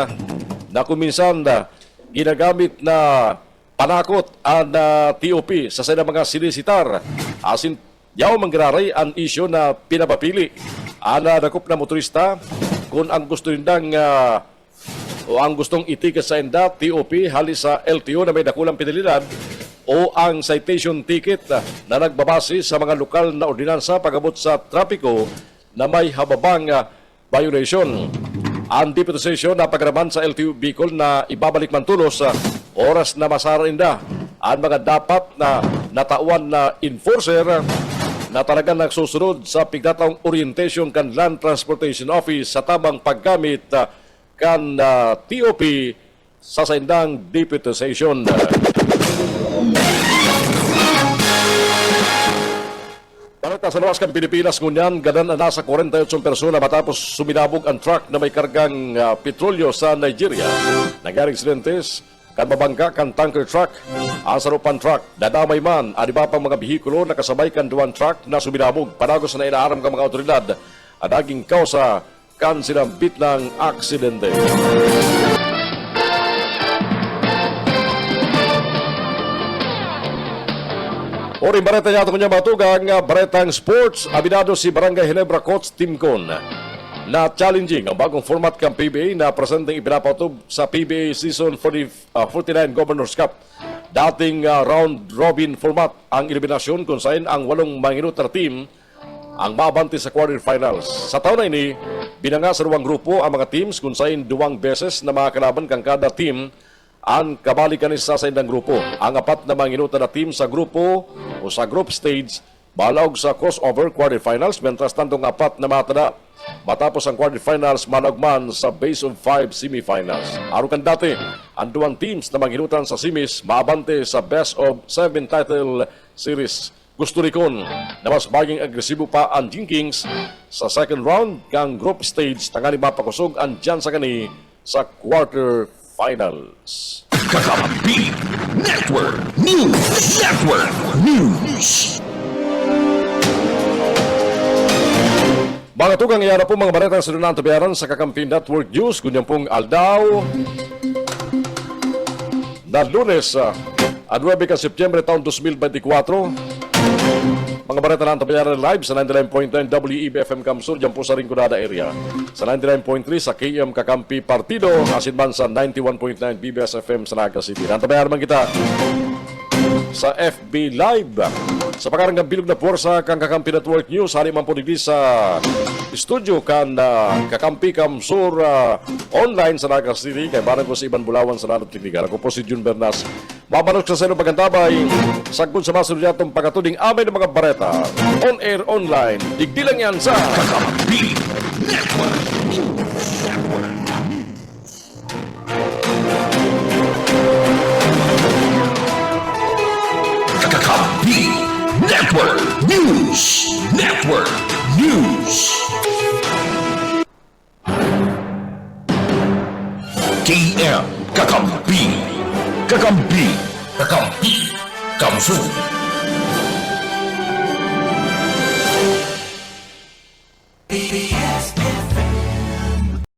na kuminsan ginagamit na panakot ang TOP sa sana mga sinisitar. Asin yaw manggiraray ang isyo na pinapapili ang nakop na motorista kung ang gusto nindang o ang gustong itikas sa enda TOP halis sa LTO na may dakulang penalidad o ang citation ticket na nagbabase sa mga lokal na ordinansa pagabot sa trapiko na may hababang violation. Ang deputization na pagraman sa LTO Bicol na ibabalik man tulos sa oras na masarinda ang mga dapat na natawan na enforcer na talagang nagsusunod sa pigdatang orientation kan Land Transportation Office sa tamang paggamit kan TOP sa saindang deputization. Balita sa lawas kan Pilipinas ngunyan, ganan na nasa 48 persona matapos suminabog ang truck na may kargang petrolyo sa Nigeria. Nangyaring insidentes, kan mabangga kan tanker truck, ang sarupan truck, dadamay man, ang iba pang mga bihikulo na kasabay kan duwan truck na suminabog. Panagos na inaaram ka mga otoridad, ang naging kausa kan sinambit ng aksidente. Oring bareta niya ito kanyang matugang baretang sports, abinado si Barangay Ginebra Coach Timcon na challenging ang bagong format ng PBA na presenteng ipinapatub sa PBA Season 49 Governors Cup. Dating round-robin format ang eliminasyon kung saan ang 8 manginut na team ang mabanti sa quarterfinals. Sa taon na ini, binanga sa 2 grupo ang mga teams kung saan 2 beses na mga kalaban kang kada team ang kabalikan sa indang grupo. Ang 4 na manginuta na team sa grupo o sa group stage balawg sa crossover quarterfinals, mentras tantong 4 na matada matapos ang quarterfinals managman sa base of 5 semifinals. Aron kan dati, ang 2 teams na manginutan sa semis maabante sa best of 7 title series. Gusto rikon na mas maging agresibo pa ang Kings sa second round kang group stage tangani mapakusog ang dyan sa kani sa quarterfinals. Kakampi Network News. Network News. Mga tugang iyara po mga baretang sinunan tabiaran sa Kakampi Network News. Kunyan pong aldaw na Lunes, 9 Setyembre taon 2024. Mga bareta na tabiaran live sa 99.9 WEB-FM Kamsur, dyan po sa Rinconada area. Sa 99.3 sa KM Kakampi Partido, asin man sa 91.9 BBS-FM sa Naga City. Nantabayaran man kita sa FB Live. Sa pagkarang bilog na puwersa kang Kakampi Network News, hari man po digdi sa studio kan Kakampi Kamsur online sa Naga City. Kay barang ko si Iban Bulawan sa Nanot Teknika. Ako po si Jun Bernas. Mamanok sa seno pagantabay. Sagpon sa masunod yatong pagkatuding amin ng mga bareta. On air, online. Digdi lang yan sa Kakampi Network. Kakampi Network News Network News. KM Kakampi. Kakampi. Kakampi. Kamsu.